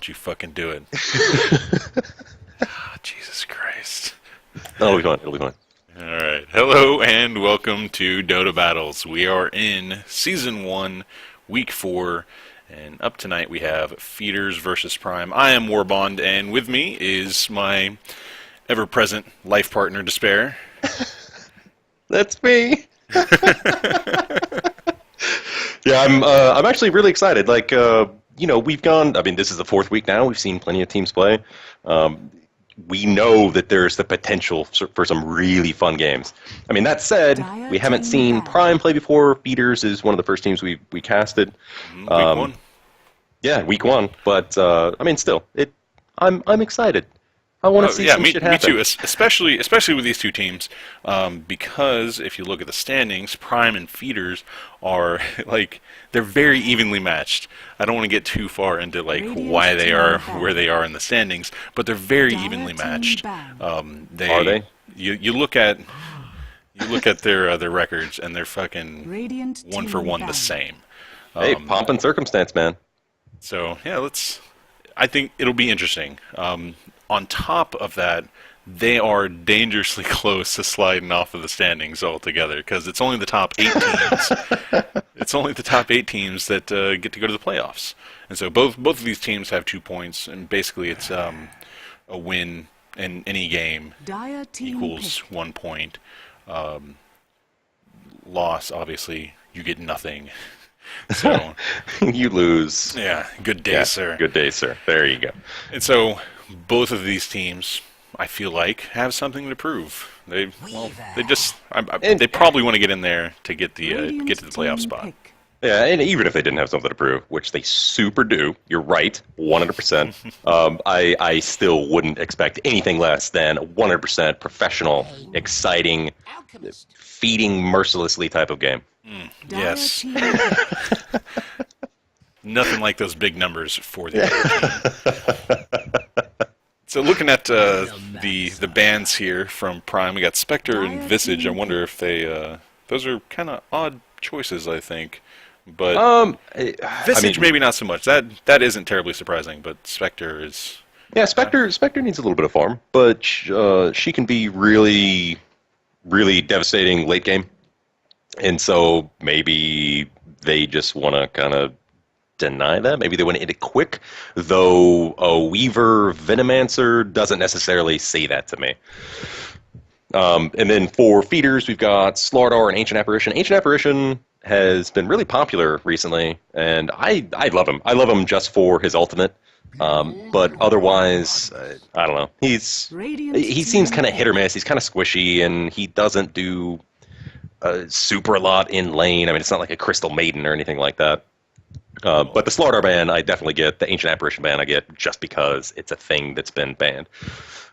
Don't you fucking do it. Jesus Christ. It'll be fun. It'll be fun. Alright. Hello and welcome to Dota Battles. We are in Season 1, Week 4, and up tonight we have Feeders versus Prime. I am Warbond, and with me is my ever-present life partner, Despair. That's me. Yeah, I'm actually really excited. We've gone. I mean, this is the fourth week now. We've seen plenty of teams play. We know that there's the potential for some really fun games. I mean, that said, we haven't seen Prime play before. Feeders is one of the first teams we casted. Week 1. Yeah, week 1. But I mean, still, I'm excited. I want to see some shit happen. Me too, especially with these two teams, because if you look at the standings, Prime and Feeders are they're very evenly matched. I don't want to get too far into why they are where they are in the standings, but they're very evenly matched. Are they? You look at their records, and they're fucking one for one the same. Hey, pomp and circumstance, man. So yeah, I think it'll be interesting. On top of that, they are dangerously close to sliding off of the standings altogether because it's only the top 8 teams. It's only the top 8 teams that get to go to the playoffs, and so both of these teams have 2 points, and basically it's a win in any game equals 1 point. Loss, obviously, you get nothing. So you lose. Yeah, good day, sir. Good day, sir. There you go. And so both of these teams, I feel like, have something to prove. They probably want to get in there to get to the playoff spot. Yeah, and even if they didn't have something to prove, which they super do, you're right, 100%. I still wouldn't expect anything less than 100% professional, exciting, feeding mercilessly type of game. Yes. Nothing like those big numbers for the other team. So looking at the bands here from Prime, we got Spectre and Visage. I wonder if those are kind of odd choices, I think. But Visage maybe not so much. That isn't terribly surprising, but Spectre is... Yeah, Spectre needs a little bit of farm, but she can be really, really devastating late game. And so maybe they just want to kind of deny that. Maybe they want to end it quick, though a Weaver Venomancer doesn't necessarily say that to me. And then for Feeders, we've got Slardar and Ancient Apparition. Ancient Apparition has been really popular recently, and I love him. I love him just for his ultimate. But otherwise, I don't know. He seems kind of hit or miss. He's kind of squishy, and he doesn't do super a lot in lane. I mean, it's not like a Crystal Maiden or anything like that. But the Slardar ban, I definitely get. The Ancient Apparition ban, I get just because it's a thing that's been banned.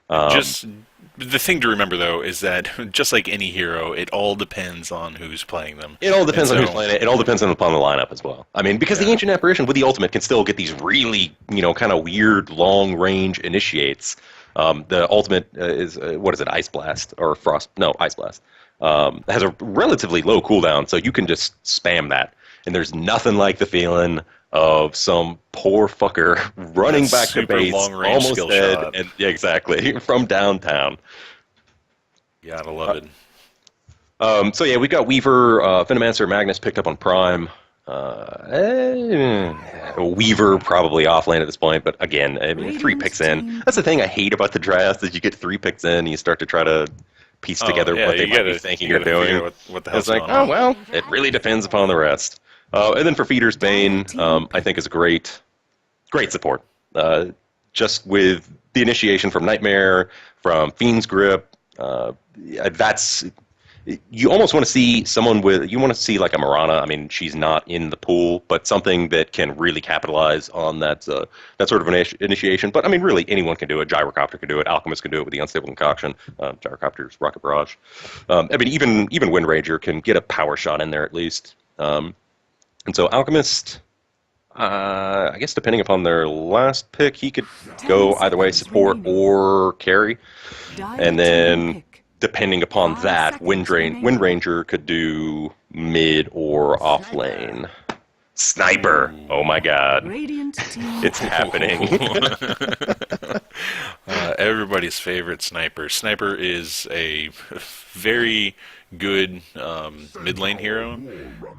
Just the thing to remember, though, is that just like any hero, it all depends on who's playing them. It all depends on who's playing it. It all depends upon the lineup as well. I mean, because the Ancient Apparition with the ultimate can still get these really, kind of weird long-range initiates. The ultimate is, what is it, Ice Blast? Or Frost? No, Ice Blast. It has a relatively low cooldown, so you can just spam that. And there's nothing like the feeling of some poor fucker running back to base, almost dead, and yeah, exactly, from downtown. Yeah, I love it. So yeah, we've got Weaver, Venomancer, Magnus picked up on Prime. Weaver probably offlane at this point, but again, I mean, 3 picks in. That's the thing I hate about the draft, is you get 3 picks in, and you start to try to piece together what they might be thinking you're doing. What the hell's it's like, oh, well, it really depends upon the rest. And then for Feeders, Bane, I think is a great support. Just with the initiation from Nightmare, from Fiend's Grip, that's... You almost want to see someone with... You want to see like a Mirana. I mean, she's not in the pool, but something that can really capitalize on that sort of initiation. But, I mean, really, anyone can do it. Gyrocopter can do it. Alchemist can do it with the Unstable Concoction. Gyrocopter's Rocket Barrage. I mean, even Wind Ranger can get a power shot in there at least. And so Alchemist, I guess depending upon their last pick, he could go either way, support or carry. And then depending upon that, Wind Ranger could do mid or off lane. Sniper. Oh my god. Radiant team. It's happening. Everybody's favorite sniper. Sniper is a very good mid lane hero,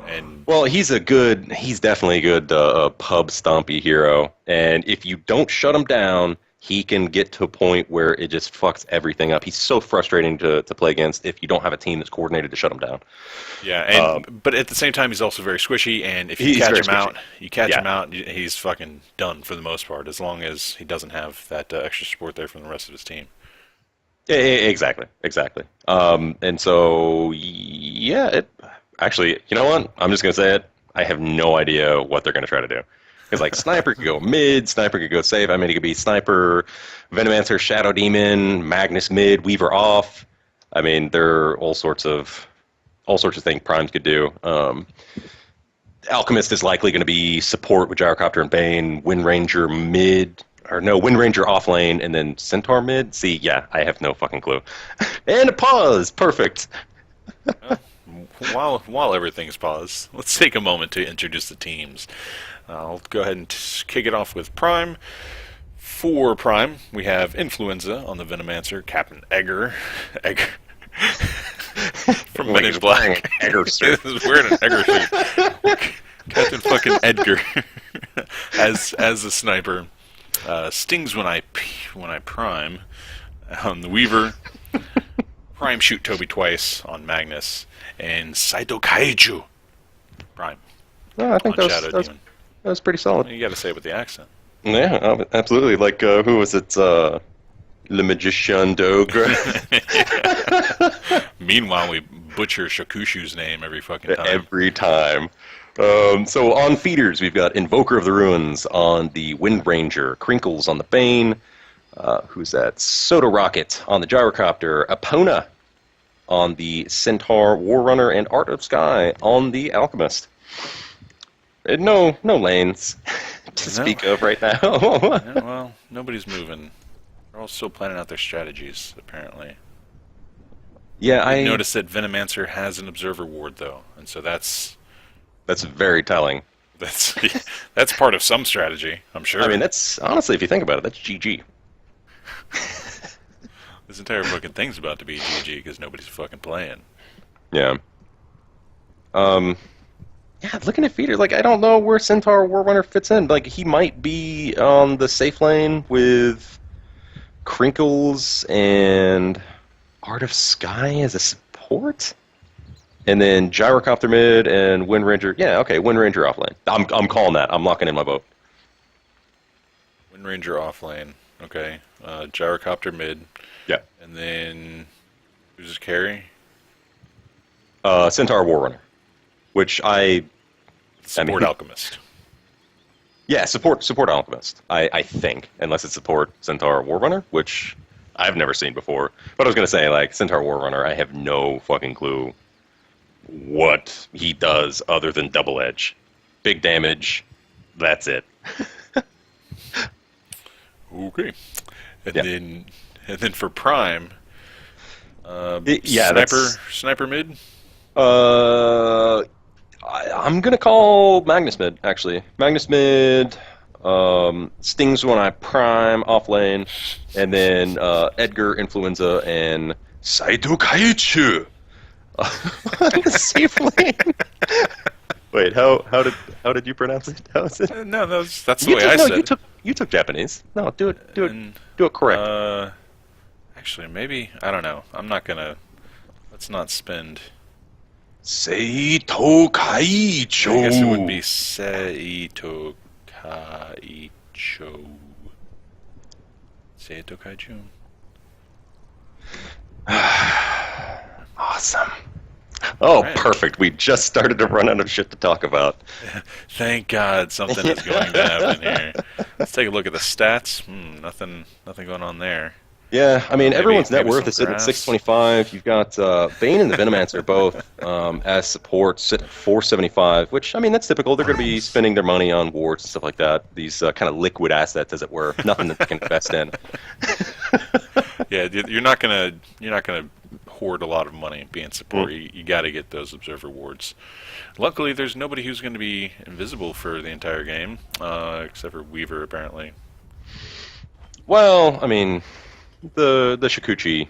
and Well, he's definitely a good pub stompy hero, and if you don't shut him down, he can get to a point where it just fucks everything up. He's so frustrating to play against if you don't have a team that's coordinated to shut him down. yeah, and but at the same time, he's also very squishy, and if you He's catch very him out, squishy. he's fucking done for the most part, as long as he doesn't have that extra support there from the rest of his team. Exactly. And so, yeah, actually, you know what? I'm just going to say it. I have no idea what they're going to try to do. Because, like, Sniper could go mid, Sniper could go safe. I mean, it could be Sniper, Venomancer, Shadow Demon, Magnus mid, Weaver off. I mean, there are all sorts of things Primes could do. Alchemist is likely going to be support with Gyrocopter and Bane, Wind Ranger mid, or no, Wind Ranger off lane, and then Centaur mid. See, yeah, I have no fucking clue. And a pause, perfect. While everything's paused, let's take a moment to introduce the teams. I'll go ahead and kick it off with Prime. For Prime, we have Influenza on the Venomancer, Captain Egger. From Men in Black. Egger suit. He's wearing an Egger suit. Captain fucking Edgar as the sniper. Stings when I prime on the Weaver. Prime shoot Toby twice on Magnus. And Saito Kaiju Prime No, I think on that Shadow was Demon. pretty solid. You gotta say it with the accent. Yeah, absolutely. Like, who was it? Le Magician d'Ogre. Meanwhile, we butcher Shakushu's name every fucking time. Every time. So on feeders, we've got Invoker of the Ruins on the Wind Ranger, Crinkles on the Bane, who's that? Soda Rocket on the Gyrocopter, Epona on the Centaur Warrunner, and Art of Sky on the Alchemist. And no lanes to speak of right now. Yeah, well, nobody's moving. They're all still planning out their strategies, apparently. Yeah, I noticed that Venomancer has an Observer Ward, though, and so that's very telling. that's part of some strategy, I'm sure. I mean, that's honestly, if you think about it, that's GG. This entire fucking thing's about to be GG because nobody's fucking playing. Yeah. Yeah, looking at feeder, like, I don't know where Centaur Warrunner fits in. Like, he might be on the safe lane with Crinkles and Art of Sky as a support? And then Gyrocopter mid and Wind Ranger. Yeah, okay, Wind Ranger off lane. I'm calling that. I'm locking in my vote. Wind Ranger off lane, okay. Gyrocopter mid. Yeah. And then, who's his carry? Centaur Warrunner. Which Support Alchemist. Yeah, support Alchemist, I think, unless it's support Centaur Warrunner, which I've never seen before. But I was going to say, like, Centaur Warrunner, I have no fucking clue what he does other than double edge. Big damage, that's it. Okay. And Yeah. then for Prime, yeah, sniper mid? I'm going to call Magnus mid, actually. Magnus mid, Stings when I prime off lane, and then Edgar, Influenza, and Saito Kaichu on the safe lane. Wait, how did you pronounce it? How is it? No, that's the way I said it. You took Japanese. No, do it correct. Actually, maybe, I don't know. I'm not gonna, let's not spend. Saito Kaicho. I guess it would be Saito Kaicho. Saito Kaicho. Awesome. Oh, Right. perfect. We just started to run out of shit to talk about. Thank God something is going to happen here. Let's take a look at the stats. Nothing going on there. Yeah, I mean, everyone's net maybe worth some is sitting at grass. 625. You've got Bane and the Venomancer both as support sitting at 475, which, I mean, that's typical. They're going to be spending their money on wards and stuff like that. These kind of liquid assets, as it were. Nothing that they can invest in. Yeah, you're not gonna hoard a lot of money being support. You got to get those observer wards. Luckily, there's nobody who's going to be invisible for the entire game, except for Weaver, apparently. Well, I mean, the Shikuchi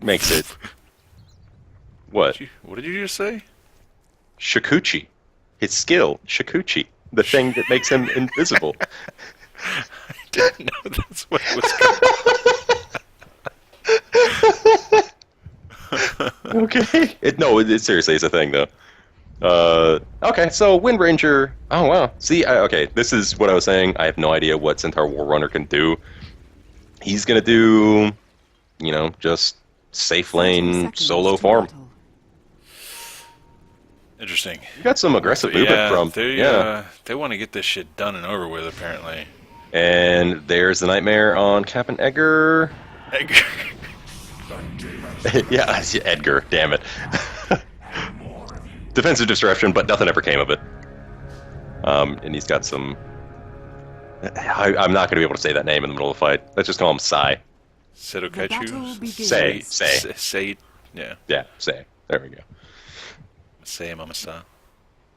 makes it. What? What did you just say? Shikuchi. His skill, Shikuchi. The thing that makes him invisible. I didn't know that's what it was. Okay. It seriously is a thing, though. Okay, so Wind Ranger. Oh, wow. See, okay, this is what I was saying. I have no idea what Centaur War Runner can do. He's going to do, just safe lane solo farm. Interesting. You got some aggressive movement from. They want to get this shit done and over with, apparently. And there's the Nightmare on Captain Edgar. Edgar. Yeah, Edgar, damn it. Defensive disruption, but nothing ever came of it. And he's got some... I'm not going to be able to say that name in the middle of the fight. Let's just call him Sai. Setokaichu? Say. Yeah. Yeah, Say. There we go. Say Mamasa.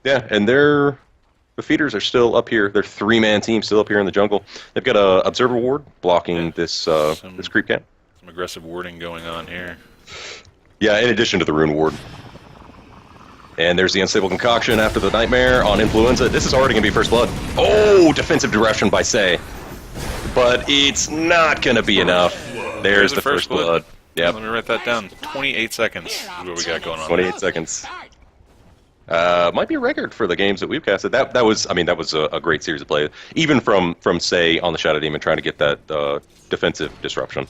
Yeah, and the feeders are still up here. They're 3-man team still up here in the jungle. They've got a observer ward blocking this creep camp. Some aggressive warding going on here. Yeah, in addition to the rune ward. And there's the unstable concoction after the Nightmare on Influenza. This is already going to be first blood. Oh, defensive direction by Say. But it's not going to be enough. There's the first blood. Yep. Let me write that down. 28 seconds is what we got going on. 28 seconds. Might be a record for the games that we've casted. That was a great series of play. Even from Say on the Shadow Demon trying to get that defensive disruption.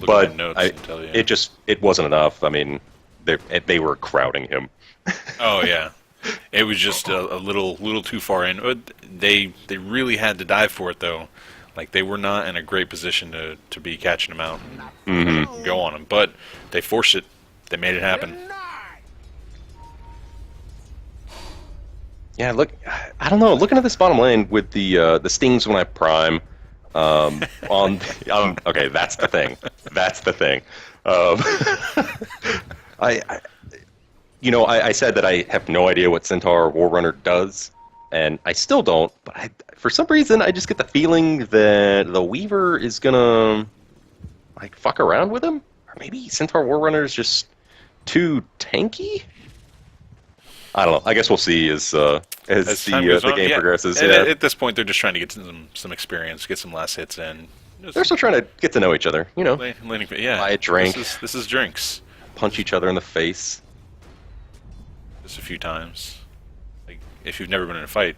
But it wasn't enough. I mean, they were crowding him. Oh yeah, it was just a little too far in. They really had to dive for it though. Like they were not in a great position to be catching him out and go on him. But they forced it. They made it happen. Yeah, look. I don't know. Looking at this bottom lane with the stings when I prime. Okay, that's the thing. That's the thing. I said that I have no idea what Centaur War Runner does, and I still don't. But for some reason, I just get the feeling that the Weaver is gonna fuck around with him, or maybe Centaur War Runner is just too tanky. I don't know. I guess we'll see as the game progresses. And at this point, they're just trying to get some experience, get some last hits in. They're still trying to get to know each other, Yeah. Buy a drink. This is drinks. Punch each other in the face. Just a few times. Like, if you've never been in a fight,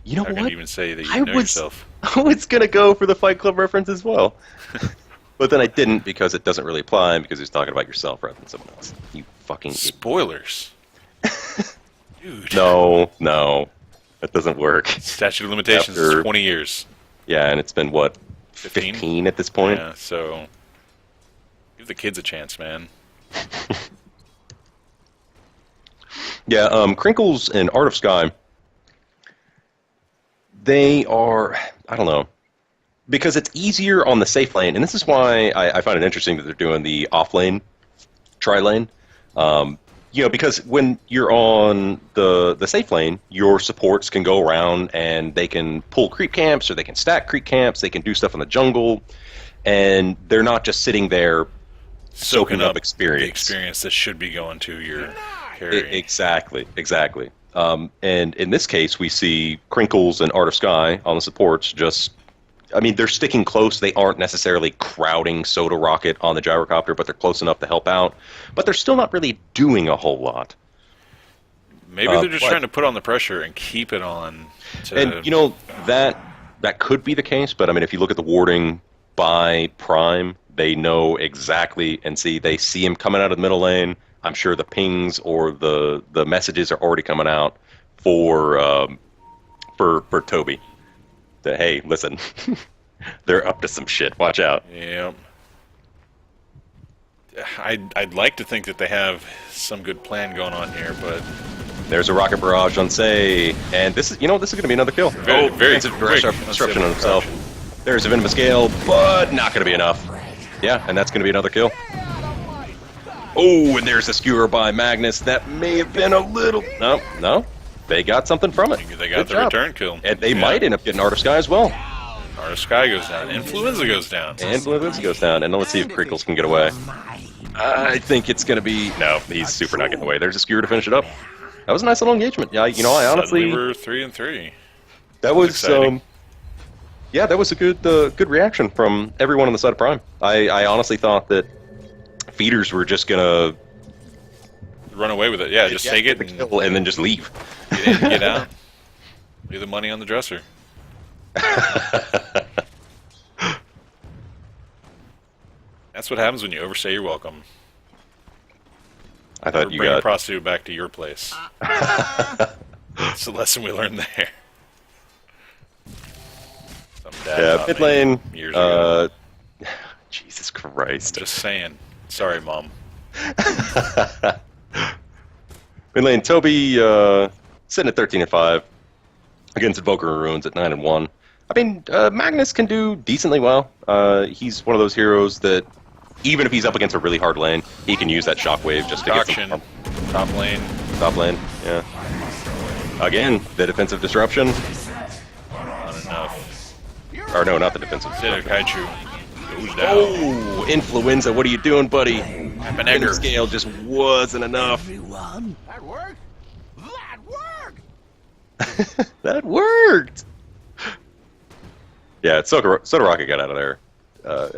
you know how what? can you even say that you know yourself? I was going to go for the Fight Club reference as well. But then I didn't because it doesn't really apply because he's talking about yourself rather than someone else. You fucking... Spoilers. Dude. No. That doesn't work. Statute of limitations is 20 years. Yeah, and it's been, what, 15 at this point? Yeah, so give the kids a chance, man. Yeah, Crinkles and Art of Sky, they are, I don't know, because it's easier on the safe lane, and this is why I find it interesting that they're doing the off-lane, tri-lane. Because when you're on the safe lane, your supports can go around and they can pull creep camps or they can stack creep camps, they can do stuff in the jungle, and they're not just sitting there soaking up experience. The experience that should be going to your carry. Exactly. And in this case, we see Crinkles and Art of Sky on the supports they're sticking close. They aren't necessarily crowding Soda Rocket on the gyrocopter, but they're close enough to help out. But they're still not really doing a whole lot. Maybe they're just trying to put on the pressure and keep it on. And, that could be the case, but, if you look at the warding by Prime, they know exactly and they see him coming out of the middle lane. I'm sure the pings or the messages are already coming out for Toby. That, hey, listen, they're up to some shit. Watch out. Yep. I'd like to think that they have some good plan going on here, but there's a rocket barrage on Say, and this is going to be another kill. Very disruption on himself. There's a venomous gale, but not going to be enough. Yeah, and that's going to be another kill. Oh, and there's a skewer by Magnus. That may have been a little... No. They got something from it. They got the return kill. And they might end up getting Art of Sky as well. Art of Sky goes down. Influenza goes down. Influenza goes down. And let's see if Crinkles can get away. I think it's going to be... No, he's super not getting away. There's a skewer to finish it up. That was a nice little engagement. Yeah, you know, I honestly... Suddenly we're 3-3. That was... yeah, that was a good reaction from everyone on the side of Prime. I honestly thought that feeders were just going to... Run away with it. Yeah, just take it and then just leave. Get in, get out. Leave the money on the dresser. That's what happens when you overstay your welcome. I thought you bring got a prostitute back to your place. It's a lesson we learned there. Some dad taught mid me lane. Years ago. Jesus Christ. Just saying. Sorry, Mom. Mid lane, Toby sitting at 13-5 against Invoker and Ruins at 9-1. I mean, Magnus can do decently well. He's one of those heroes that, even if he's up against a really hard lane, he can use that shockwave just to get some... Top lane. Top lane, yeah. Again, the defensive disruption. Not enough. Or no, not the defensive disruption. Kaichu goes down. Oh, Influenza, what are you doing, buddy? Venom scale just wasn't enough. Everyone. That worked. That worked. That worked. Yeah, Soda Rocket got out of there.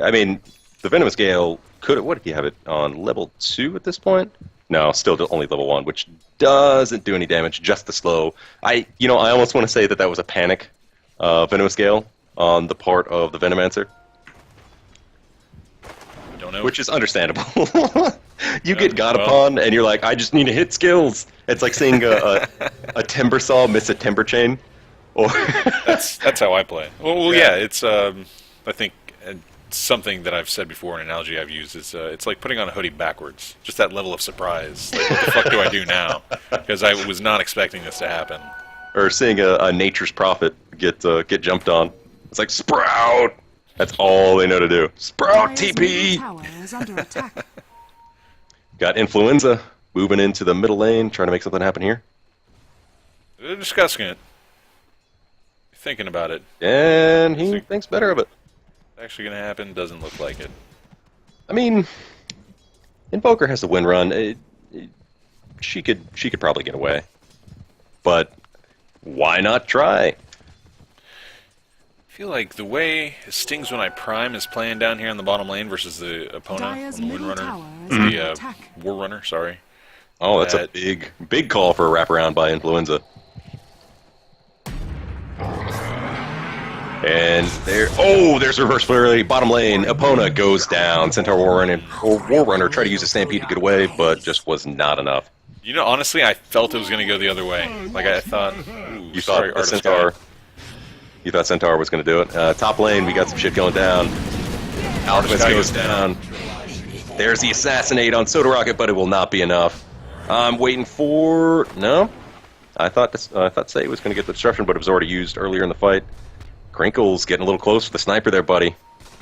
I mean, the Venomous Gale could. What if you have it on level 2 at this point? No, still only level 1, which doesn't do any damage. Just the slow. I almost want to say that was a panic Venomous Gale on the part of the Venomancer. Don't know. Which is understandable. You get got upon, and you're like, I just need to hit skills. It's like seeing a timber saw miss a timber chain. Or that's how I play. Well, yeah. It's I think something that I've said before, an analogy I've used is it's like putting on a hoodie backwards. Just that level of surprise. Like, what the fuck do I do now? Because I was not expecting this to happen. Or seeing a nature's prophet get jumped on. It's like, Sprout! That's all they know to do. Sprout TP! Got Influenza moving into the middle lane, trying to make something happen here. They're discussing it. Thinking about it. And he thinks better of it. Actually going to happen? Doesn't look like it. I mean, Invoker has the win run. She could probably get away. But why not try? I feel like the way Stings When I Prime is playing down here on the bottom lane versus the opponent, on the Wind Runner, the War Runner, sorry. Oh, that's a big call for a wraparound by Influenza. And there's reverse flurry, bottom lane, Epona goes down, Centaur War Runner tried to use a Stampede to get away, but just was not enough. You know, honestly, I felt it was going to go the other way. Like, I thought, you thought Centaur was going to do it. Top lane, we got some shit going down. Alchemist goes down. There's the Assassinate on Soda Rocket, but it will not be enough. I'm waiting for... No? I thought Say was going to get the destruction, but it was already used earlier in the fight. Crinkle's getting a little close with the sniper there, buddy.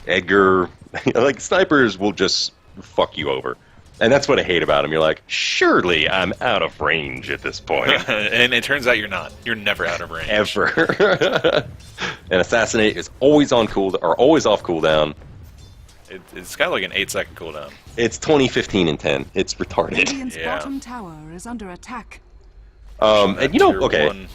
Edgar... like, snipers will just fuck you over. And that's what I hate about him. You're like, surely I'm out of range at this point. And it turns out you're not. You're never out of range. Ever. And Assassinate is always on always off cooldown. It's got like an 8-second cooldown. It's 2015 and 10. It's retarded. Radiant's bottom tower is under attack. And okay.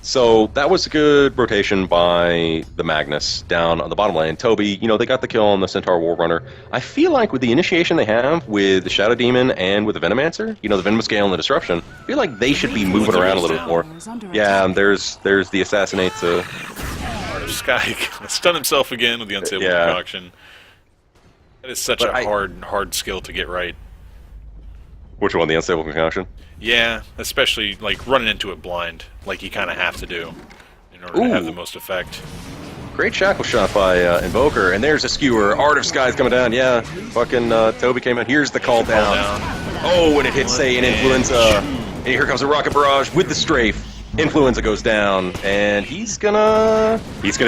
So that was a good rotation by the Magnus down on the bottom lane. Toby, they got the kill on the Centaur War Runner. I feel like with the initiation they have with the Shadow Demon and with the Venomancer, the Venomous Gale and the Disruption, I feel like they should be moving around a little bit more. Yeah, there's the Assassinate to... Art of Sky stun himself again with the Unstable Concoction. That is such a hard skill to get right. Which one, the Unstable Concoction? Yeah, especially like running into it blind, like you kind of have to do in order to have the most effect. Great shackle shot by Invoker, and there's a skewer. Art of Sky's coming down, yeah. Fucking Toby came in. Here's the call down. Oh, and it hits, say, an Influenza. And here comes a Rocket Barrage with the strafe. Influenza goes down, and he's gonna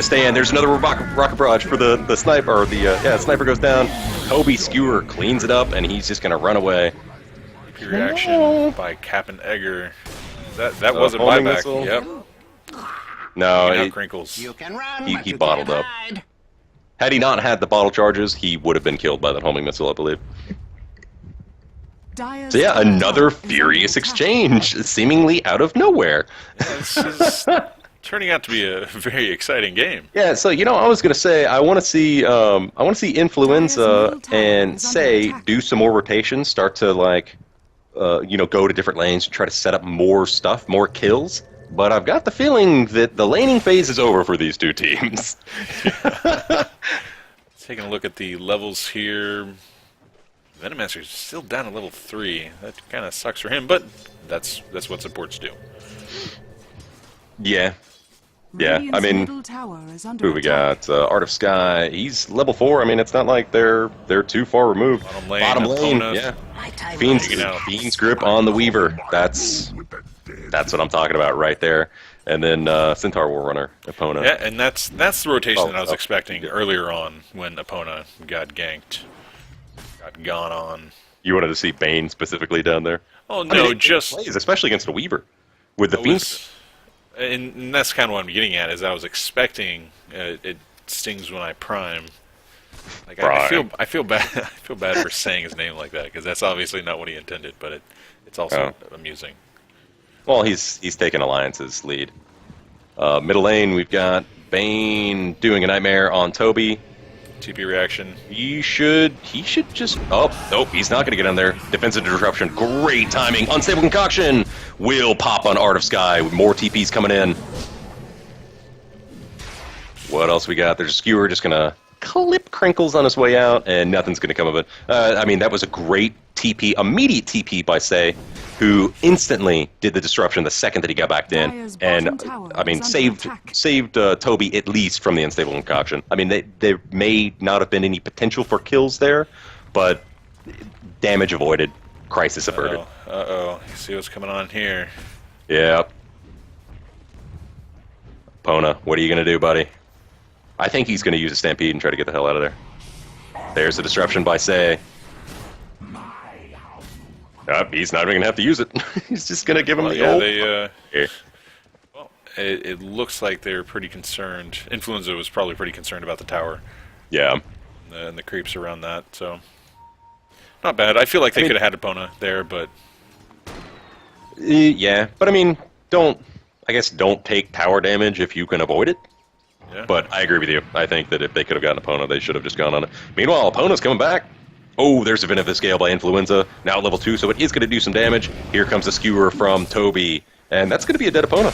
stay in. There's another Rocket Barrage for the sniper, or the sniper goes down. Toby Skewer cleans it up, and he's just gonna run away. TP reaction by Captain Egger. That was a homing buyback. missile? Yep. No, Taking out Crinkles. You can run, He but you bottled can't up. hide. had he not had the bottle charges, he would have been killed by that homing missile, I believe. Dyer's So yeah, top another tower is furious under attack. exchange, seemingly out of nowhere. This is turning out to be a very exciting game. Yeah, so I was gonna say I want to see Influenza and Say do some more rotations, start to go to different lanes, try to set up more stuff, more kills. But I've got the feeling that the laning phase is over for these two teams. Taking a look at the levels here, Venomancer's still down to level 3. That kind of sucks for him, but that's what supports do. Yeah. Yeah, I Radiant's mean, middle tower is under who we attack. got? Art of Sky. He's level 4. I mean, it's not like they're too far removed. Bottom lane, Epona. Yeah. My time Fiend's, Digging out. Fiend's grip on the Weaver. That's what I'm talking about right there. And then Centaur War Runner, Epona. Yeah, and that's the rotation that I was oh, expecting earlier on when Epona got ganked, got gone on. You wanted to see Bane specifically down there? Oh I no, mean, it just plays, especially against a Weaver with the I Fiend. was, and that's kind of what I'm getting at. Is I was expecting it stings when I prime. Like I feel bad. I feel bad for saying his name like that because that's obviously not what he intended. But it's also amusing. Well, he's taken Alliance's lead. Middle lane, we've got Bane doing a nightmare on Toby. TP reaction. He should just... Oh, nope, he's not going to get on there. Defensive disruption, great timing. Unstable concoction will pop on Art of Sky with more TPs coming in. What else we got? There's a Skewer just going to clip Crinkles on his way out, and nothing's going to come of it. I mean, that was a great TP, immediate TP by Say, who instantly did the disruption the second that he got back in, Dyer's and bottom tower I mean is under saved attack. Toby at least from the unstable concoction. I mean, there may not have been any potential for kills there, but damage avoided, crisis averted. Uh-oh. See what's coming on here. Yep. Pona, what are you gonna do, buddy? I think he's gonna use a stampede and try to get the hell out of there. There's a disruption by Say. He's not even going to have to use it. He's just going to give him the old... Well, it looks like they're pretty concerned. Influenza was probably pretty concerned about the tower. Yeah. And the creeps around that, so... Not bad. I feel like they could have had Epona there, but... Yeah, but I mean, don't take tower damage if you can avoid it. Yeah. But I agree with you. I think that if they could have gotten Epona, they should have just gone on it. Meanwhile, Epona's coming back. Oh, there's a Venomous Gale by Influenza, now at level 2, so it is going to do some damage. Here comes a Skewer from Toby, and that's going to be a dead Epona.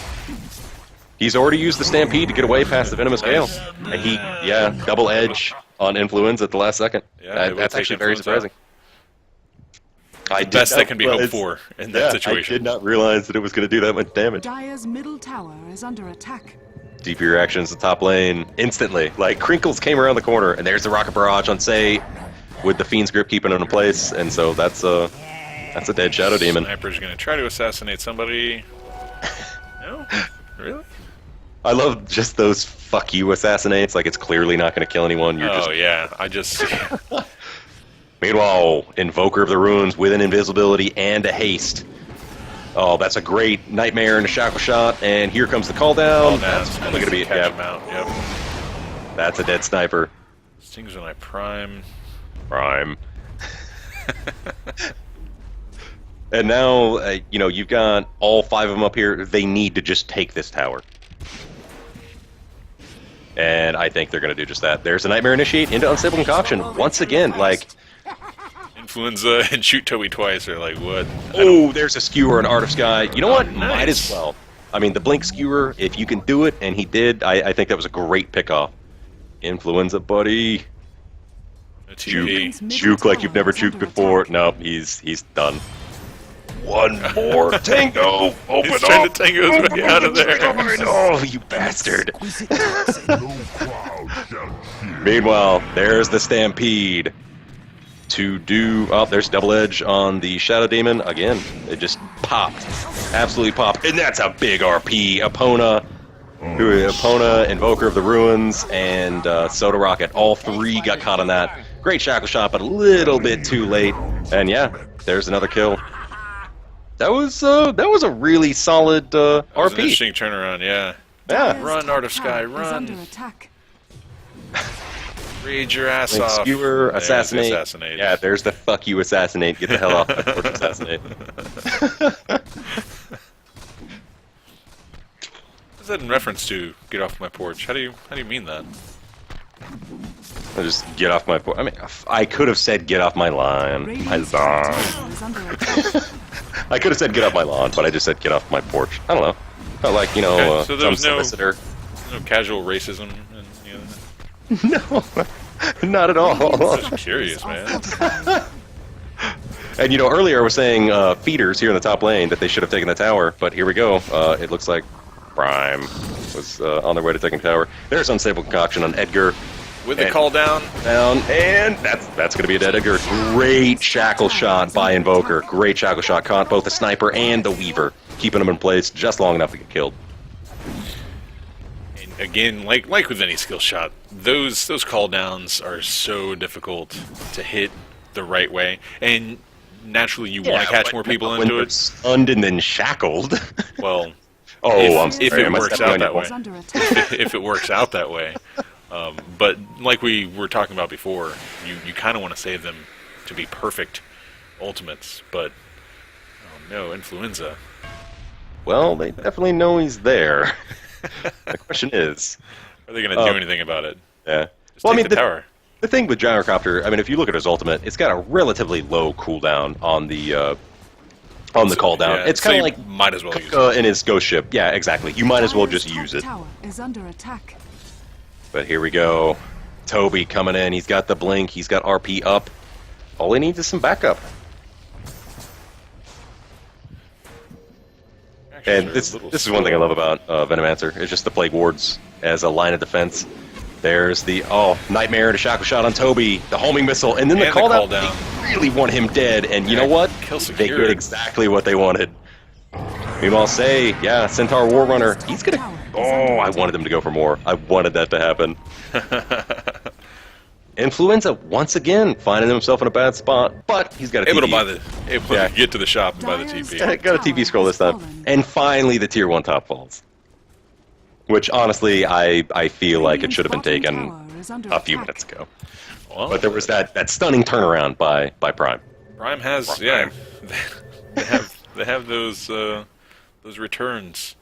He's already used the Stampede to get away past the Venomous Gale. And double edge on Influenza at the last second. Yeah, that's actually very surprising. The best that can be hoped for in that situation. I did not realize that it was going to do that much damage. Dyer's middle tower is under attack. DP reactions to top lane instantly. Like, Crinkles came around the corner, and there's the Rocket Barrage on Say, with the Fiend's Grip keeping him in place, and so that's a dead Shadow Demon. Sniper's gonna try to assassinate somebody. No? Really? I love just those fuck you assassinates, like it's clearly not gonna kill anyone. Yeah, I just... Meanwhile, Invoker of the Runes with an invisibility and a haste. Oh, that's a great nightmare and a shackle shot, and here comes the call down. That's only gonna be catch him out. Yep. That's a dead sniper. Stings when I prime. And now, you've got all 5 of them up here. They need to just take this tower. And I think they're going to do just that. There's a Nightmare Initiate into Unstable Concoction. Once again, like... Influenza and shoot Toby twice are like, what? Oh, there's a Skewer and Art of Sky. You know what? Nice. Might as well. I mean, the Blink Skewer, if you can do it, and he did, I think that was a great pickoff. Influenza, buddy. Juke like you've never juked before. Nope, he's done. One more tango. Open He's trying to tango his way out of there. Oh, you bastard! Meanwhile, there's the Stampede to do. Oh, there's double edge on the Shadow Demon again. It just popped, absolutely popped, and that's a big RP. Epona, Invoker of the Ruins, and Soda Rocket. All 3 got caught on that. Great shackle shot, but a little bit too late. And yeah, there's another kill. That was a really solid That was an RP. interesting turnaround, yeah. Yeah. Run, Art of Sky, Is run. under attack. Raid your ass Link off. skewer, There's assassinate. assassinate. Yeah, there's the fuck you assassinate. Get the hell off my porch, assassinate. What's that in reference to? Get off my porch. How do you mean that? I just get off my porch. I mean, I could have said get off my lawn. My Radiant's top lawn. tower is under attack. I could have said get off my lawn, but I just said get off my porch. I don't know. Felt like, you know, Okay, so some there's no- solicitor. No casual racism. And, you know, No, not at all. just curious, man. And you know, earlier I was saying feeders here in the top lane that they should have taken the tower, but here we go. It looks like Prime was on their way to taking the tower. There's unstable concoction on Edgar. With the And- call down, And that's going to be a dead Edgar. Great shackle shot by Invoker. Great shackle shot. Caught both the sniper and the Weaver, keeping them in place just long enough to get killed. and again, like with any skill shot, those call downs are so difficult to hit the right way, and naturally you want to catch more people when into they're it. stunned and then shackled. Well, Oh, If- I'm if sorry. it Am I works stepping out on that your way. Is under attack. if it works out that way. But like we were talking about before, you kind of want to save them to be perfect ultimates, but oh no, influenza. Well, they definitely know he's there. The question is, Are they going to do anything about it? yeah. Just Well, I take mean, the tower. the thing with Gyrocopter, I mean, if you look at his ultimate, it's got a relatively low cooldown on the call down. Yeah, It's so kind you of like might as well use it. Kuka in his ghost ship. Yeah, exactly. You might as well Dire's just top use it. Tower is under attack. But here we go. Toby coming in. He's got the blink. He's got RP up. All he needs is some backup. Actually, And they're this a little is one thing I slow. love about Venomancer. It's just the Plague Wards as a line of defense. There's the Nightmare to shackle shot on Toby, the homing missile, and then the And call, the call down. down. They really want him dead, and you Yeah, know what? kill They secured. get exactly what they wanted. Meanwhile, say, yeah, Centaur Warrunner, he's gonna. Oh, I wanted him to go for more. I wanted that to happen. Influenza once again finding himself in a bad spot, but he's got a able to TP. able to get to the shop and buy the Dire's TP. top Got a TP scroll this time, and finally the tier 1 top falls. Which honestly, I feel like it should have been Radiant's taken bottom tower is under a few attack. minutes ago. Well, But there was that stunning turnaround by Prime. Prime has Prime. they have those returns.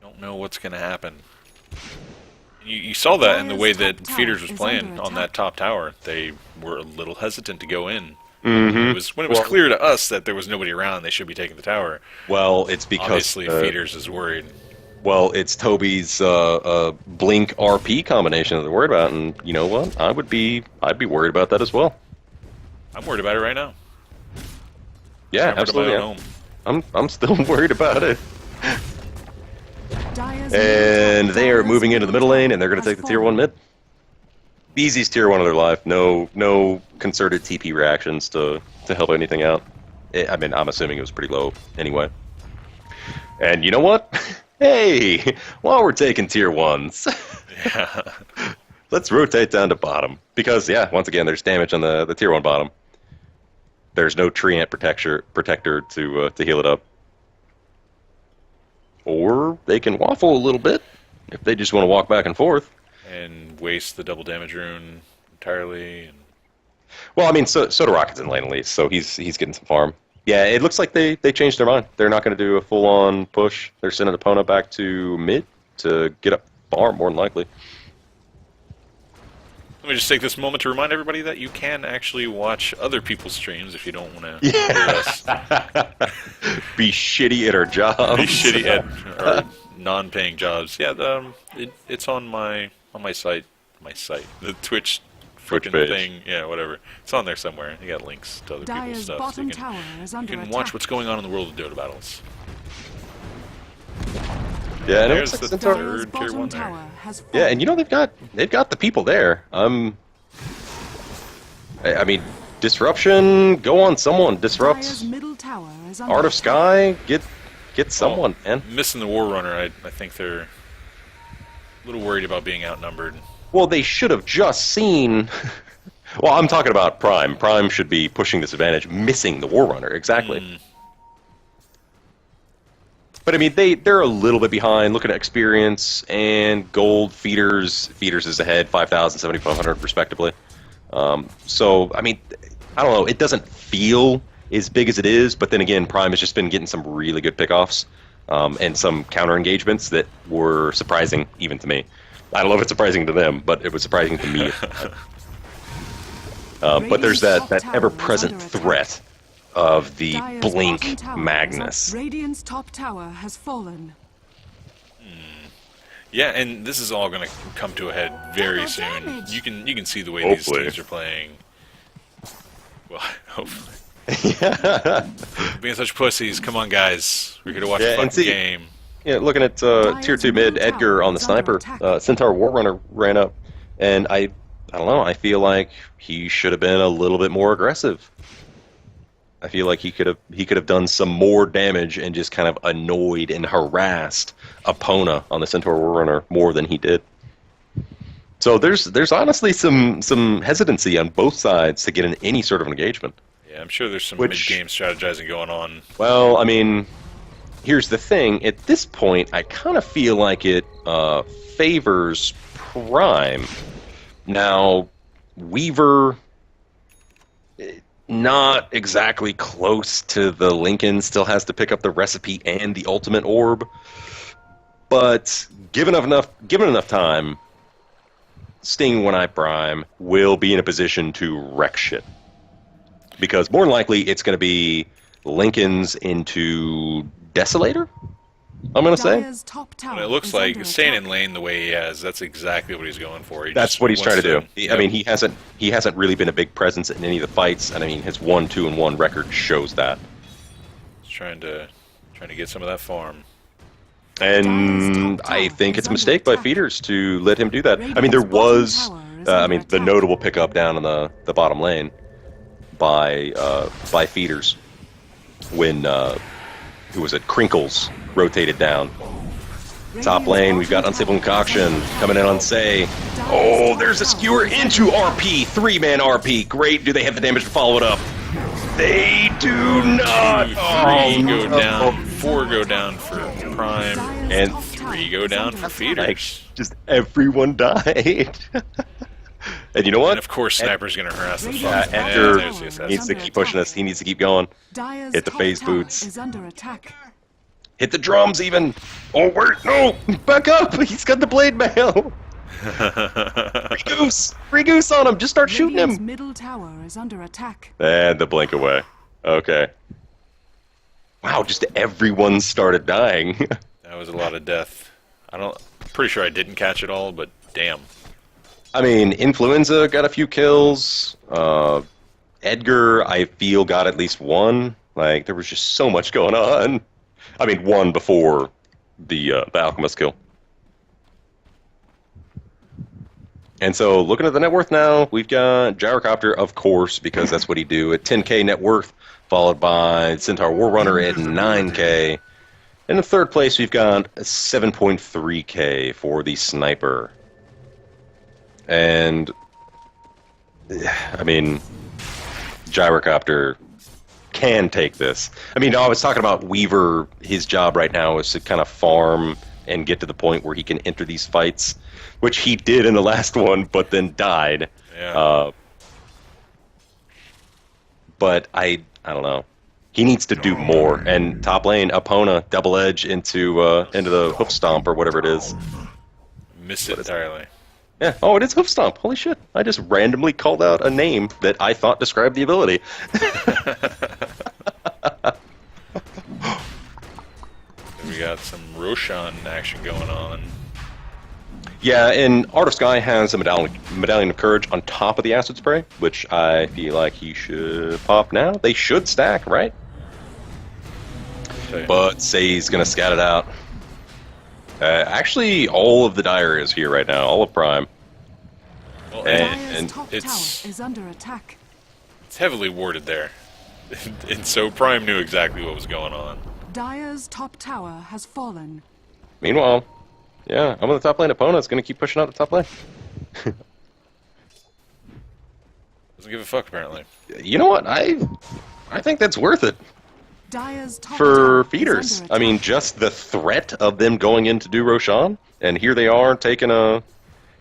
Don't know what's going to happen. You saw that in the way Dire's that top Feeders tower was is playing under on that attack. top tower. They were a little hesitant to go in. Mm-hmm. It was when it was Well- clear to us that there was nobody around. They should be taking the tower. Well, it's because Obviously, Feeders is worried. well, it's Toby's blink RP combination that they're worried about, and you know what? I'd be worried about that as well. I'm worried about it right now. Yeah, Comfort of my absolutely. own home. I'm still worried about it. Dire's And middle they are tower moving into the middle lane, and they're going to has take the tier 1 fallen. mid. Easiest tier 1 of their life. No concerted TP reactions to help anything out. I mean, I'm assuming it was pretty low anyway. And you know what? Hey, while we're taking tier 1s, Yeah. let's rotate down to bottom. Because, yeah, once again, there's damage on the tier 1 bottom. There's no Treant protector to heal it up. Or they can waffle a little bit if they just want to walk back and forth. And waste the double damage rune entirely. And Well, I mean, Soda Rocket's in lane at least, so he's getting some farm. Yeah, it looks like they changed their mind. They're not going to do a full-on push. They're sending opponent back to mid to get up farm, more than likely. let me just take this moment to remind everybody that you can actually watch other people's streams if you don't want to hear us Be shitty at our jobs. be shitty at our non-paying jobs. Yeah, it's on my site, the Twitch Twitch frickin' page. thing. Yeah, whatever. It's on there somewhere. You got links to other people's Dire's stuff. So bottom you can, tower is under you can attack. watch what's going on in the world of Dota battles. Yeah, and it There's looks like the Centaur- Dire's third tier bottom 1 there. tower has fallen. Yeah, and you know they've got the people there. I mean, disruption. Go on, someone disrupt. Dire's middle tower is under Art of attack. Sky. Get someone, man. Missing the War Runner, I think they're a little worried about being outnumbered. Well, they should have just seen Well, I'm talking about Prime. Prime should be pushing this advantage, missing the War Runner. Exactly. But I mean, they're a little bit behind. Look at experience and gold. Feeders is ahead, 5,000, 7,500 respectively. So I mean, I don't know. It doesn't feel as big as it is, but then again, Prime has just been getting some really good pickoffs and some counter engagements that were surprising even to me. I don't know if it's surprising to them, but it was surprising to me. But there's that ever-present threat of the Dire's Blink bottom tower Magnus. is up. Radiant's top tower has fallen. Yeah, and this is all going to come to a head very Double soon. damage. You can see the way Hopefully. these teams are playing. Well, hopefully. Yeah, Being such pussies, come on, guys. We're here to watch Yeah, the and fucking see- game. looking at tier 2 mid, Edgar on the sniper. Centaur War Runner ran up, and I don't know. I feel like he should have been a little bit more aggressive. I feel like he could have done some more damage and just kind of annoyed and harassed Epona on the Centaur War Runner more than he did. So there's honestly some hesitancy on both sides to get in any sort of engagement. Yeah, I'm sure there's some Which- mid-game strategizing going on. Well, I mean, here's the thing. At this point, I kind of feel like it favors Prime. Now, Weaver, not exactly close to the Lincoln, still has to pick up the recipe and the ultimate orb. But given enough time, Sting One Eye Prime will be in a position to wreck shit. Because more than likely, it's going to be Lincoln's into Desolator, I'm going to say. Dire's top tower And it looks is like under staying in attack. lane the way he has, that's exactly what he's going for. He That's just what he's trying to wants do. I yep. mean, he hasn't really been a big presence in any of the fights, and I mean, his 1-2-1 record shows that. He's trying to get some of that farm. And top I tower think is it's a under mistake by attack. Feeders to let him do that. I mean, there Radiant's bottom was, tower is I under mean, the attack. notable pickup down in the bottom lane by Feeders when who was it? Crinkles rotated down. Top lane, we've got Unstable Concoction coming in on Say. Oh, there's a skewer into RP, 3-man RP. Great. Do they have the damage to follow it up? They do not. Two, Oh, three go no. down, 4 go down for Prime, Dire's And top 3 tower go is down under for attack. Feeders. Like, just everyone died. And you know what? And of course, Sniper's going to harass the Radiant's fuck. Edgar there's the assassin. needs to keep pushing us. He needs to keep going. Dire's Hit the top phase tower boots. is under attack. Hit the drums even. Oh, wait, no. Back up. He's got the blade mail. Free goose on him. Just start shooting Radiant's him. middle tower is under attack. And the blink away. Okay. Wow, just everyone started dying. That was a lot of death. Pretty sure I didn't catch it all, but damn. I mean, Influenza got a few kills. Edgar, I feel, got at least one. Like, there was just so much going on. I mean, one before the Alchemist kill. And so, looking at the net worth now, we've got Gyrocopter, of course, because that's what he do at 10k net worth, followed by Centaur War Runner at 9k. In the third place, we've got 7.3k for the Sniper. And, I mean, Gyrocopter can take this. I mean, I was talking about Weaver. His job right now is to kind of farm and get to the point where he can enter these fights, which he did in the last one, but then died. Yeah. But I don't know. He needs to do more. And top lane, Epona, double edge into the hoof stomp or whatever it is. Missed it entirely. Yeah. Oh, it is hoof stomp. Holy shit! I just randomly called out a name that I thought described the ability. We got some Roshan action going on. Yeah, and Art of Sky has a medallion of courage on top of the acid spray, which I feel like he should pop now. They should stack, right? Okay. But say he's gonna scout it out. Actually, all of the Dire is here right now, all of Prime. Well, Dire's and top it's- tower is under attack. it's heavily warded there. And so Prime knew exactly what was going on. Dire's top tower has fallen. Meanwhile, yeah, I'm on the top lane opponent's gonna keep pushing out the top lane. Doesn't give a fuck, apparently. You know what? I think that's worth it Dire's top for tower is feeders. under I mean, attack. just the threat of them going in to do Roshan, and here they are taking a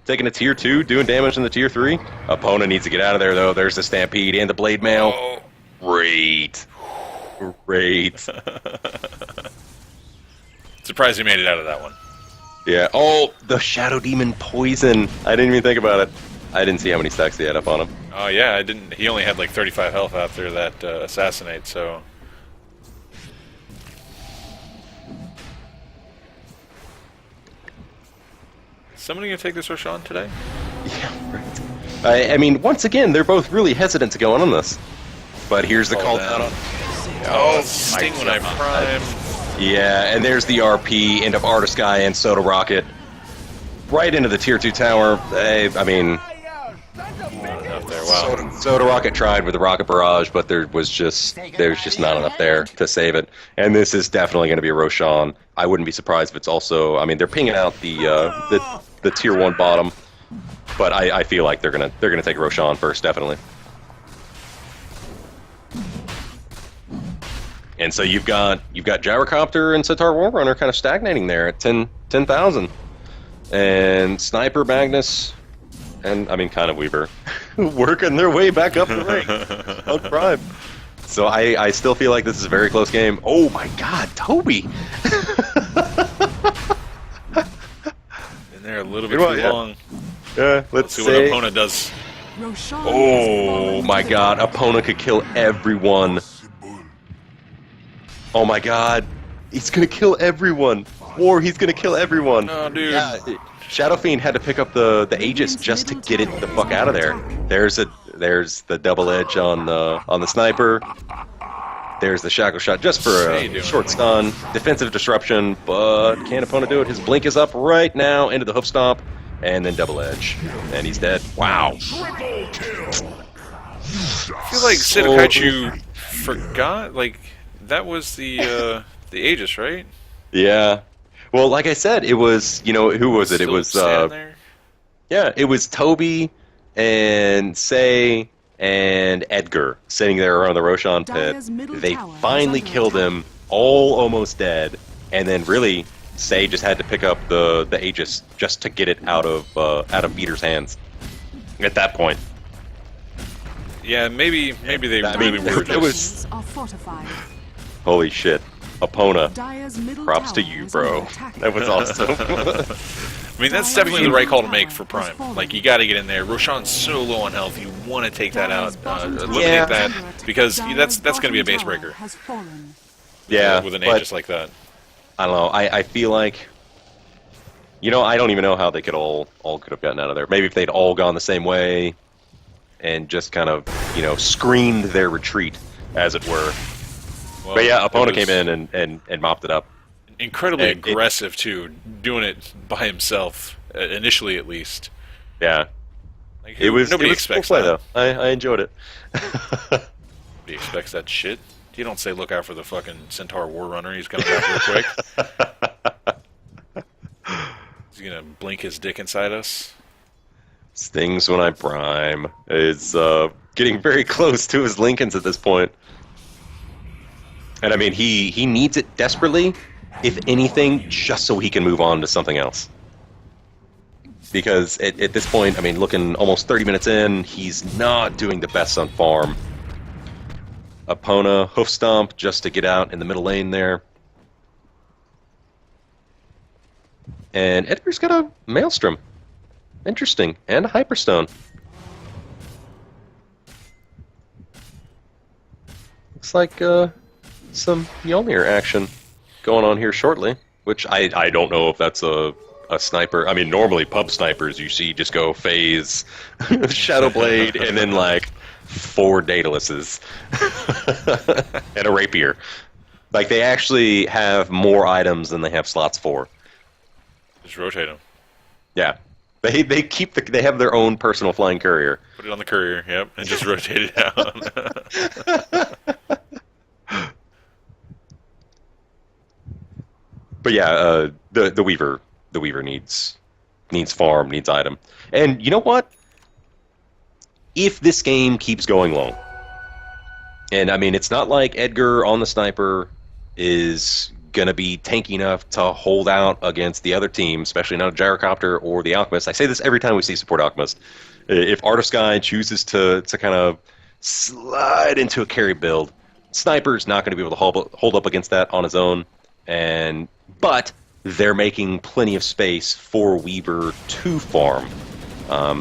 tier 2, doing damage in the tier 3. Opponent needs to get out of there, though. There's the Stampede and the Blade Mail. Oh. Great. Surprised he made it out of that one. Yeah. Oh, the Shadow Demon Poison. I didn't even think about it. I didn't see how many stacks he had up on him. Oh yeah, I didn't. He only had like 35 health after that assassinate. So. Is somebody gonna take this Roshan today? Yeah, right. I mean, once again, they're both really hesitant to go on this. But here's the call down. Oh, Sting when I prime. Yeah, and there's the RP into Artist Guy and Soda Rocket. Right into the tier 2 tower. I mean, Up there, wow. Soda Rocket tried with the Rocket Barrage, but there's just not enough there to save it. And this is definitely going to be a Roshan. I wouldn't be surprised if it's also. I mean, they're pinging out the tier 1 bottom, but I feel like they're gonna take Roshan first, definitely. And so you've got Gyrocopter and Centaur Warrunner kind of stagnating there at 10,000, and Sniper, Magnus, and I mean kind of Weaver, working their way back up the rank on Prime. So I still feel like this is a very close game. Oh my God, Toby! In there a little bit Good one, too yeah. long. Yeah, Let's see what opponent does. Roshan has Oh fallen my to God, the opponent could kill everyone. Oh my God, he's gonna kill everyone. Or he's gonna kill everyone. Oh, dude. Yeah, Shadow Fiend had to pick up the Aegis just to get it the fuck out of there. There's the double edge on the sniper. There's the shackle shot just for a short stun. Defensive disruption, but can opponent do it? His blink is up right now into the hoof stomp, and then double edge, and he's dead. Wow. I feel like Sidokaichu forgot, like, that was the Aegis, right? Yeah. Well, like I said, it was, who was it? It Still was, standing there? yeah, it was Toby and Say and Edgar sitting there around the Roshan pit. Dire's middle They tower is finally under killed attack. him, all almost dead, and then really, Say just had to pick up the Aegis just to get it out of Peter's hands. At that point. Yeah, maybe they I really mean, were it just... was- are fortified. Holy shit. Epona. Dire's middle Props to tower you, is bro. under attack. That was awesome. I mean, that's definitely the right call to make for Prime. Like, you got to get in there. Roshan's so low on health, you want to take that out, eliminate Yeah. that, because that's going to be a base breaker. Has fallen. Yeah, with an but Aegis like that. I don't know. I feel like, I don't even know how they could all could have gotten out of there. Maybe if they'd all gone the same way, and just kind of screened their retreat, as it were. Well, But yeah, it opponent was came in and mopped it up. incredibly and it- aggressive too, doing it by himself initially at least. Yeah, Like, it was nobody it was expects cool play that. though. I enjoyed it. Nobody expects that shit. You don't say look out for the fucking Centaur Warrunner. He's coming back real quick. He's gonna blink his dick inside us. Stings when I prime is getting very close to his Lincolns at this point. And I mean, he needs it desperately, if anything, just so he can move on to something else. Because at this point, I mean, looking almost 30 minutes in, he's not doing the best on farm. Epona, hoof stomp, just to get out in the middle lane there. And Edgar's got a Maelstrom. Interesting. And a Hyperstone. Looks like some Mjolnir action going on here shortly, which I don't know if that's a sniper. I mean, normally pub snipers you see just go phase, Shadow Blade, and then like 4 Daedalus and a Rapier. Like they actually have more items than they have slots for. Just rotate him. Yeah. They keep they have their own personal flying courier. Put it on the courier, yep, and just rotate it out. But yeah, the Weaver needs farm, needs item. And you know what? if this game keeps going long, and I mean, it's not like Edgar on the sniper is going to be tanky enough to hold out against the other team, especially not a Gyrocopter or the Alchemist. I say this every time we see support Alchemist. If Art of Sky chooses to kind of slide into a carry build, Sniper's not going to be able to hold up against that on his own. But they're making plenty of space for Weaver to farm. I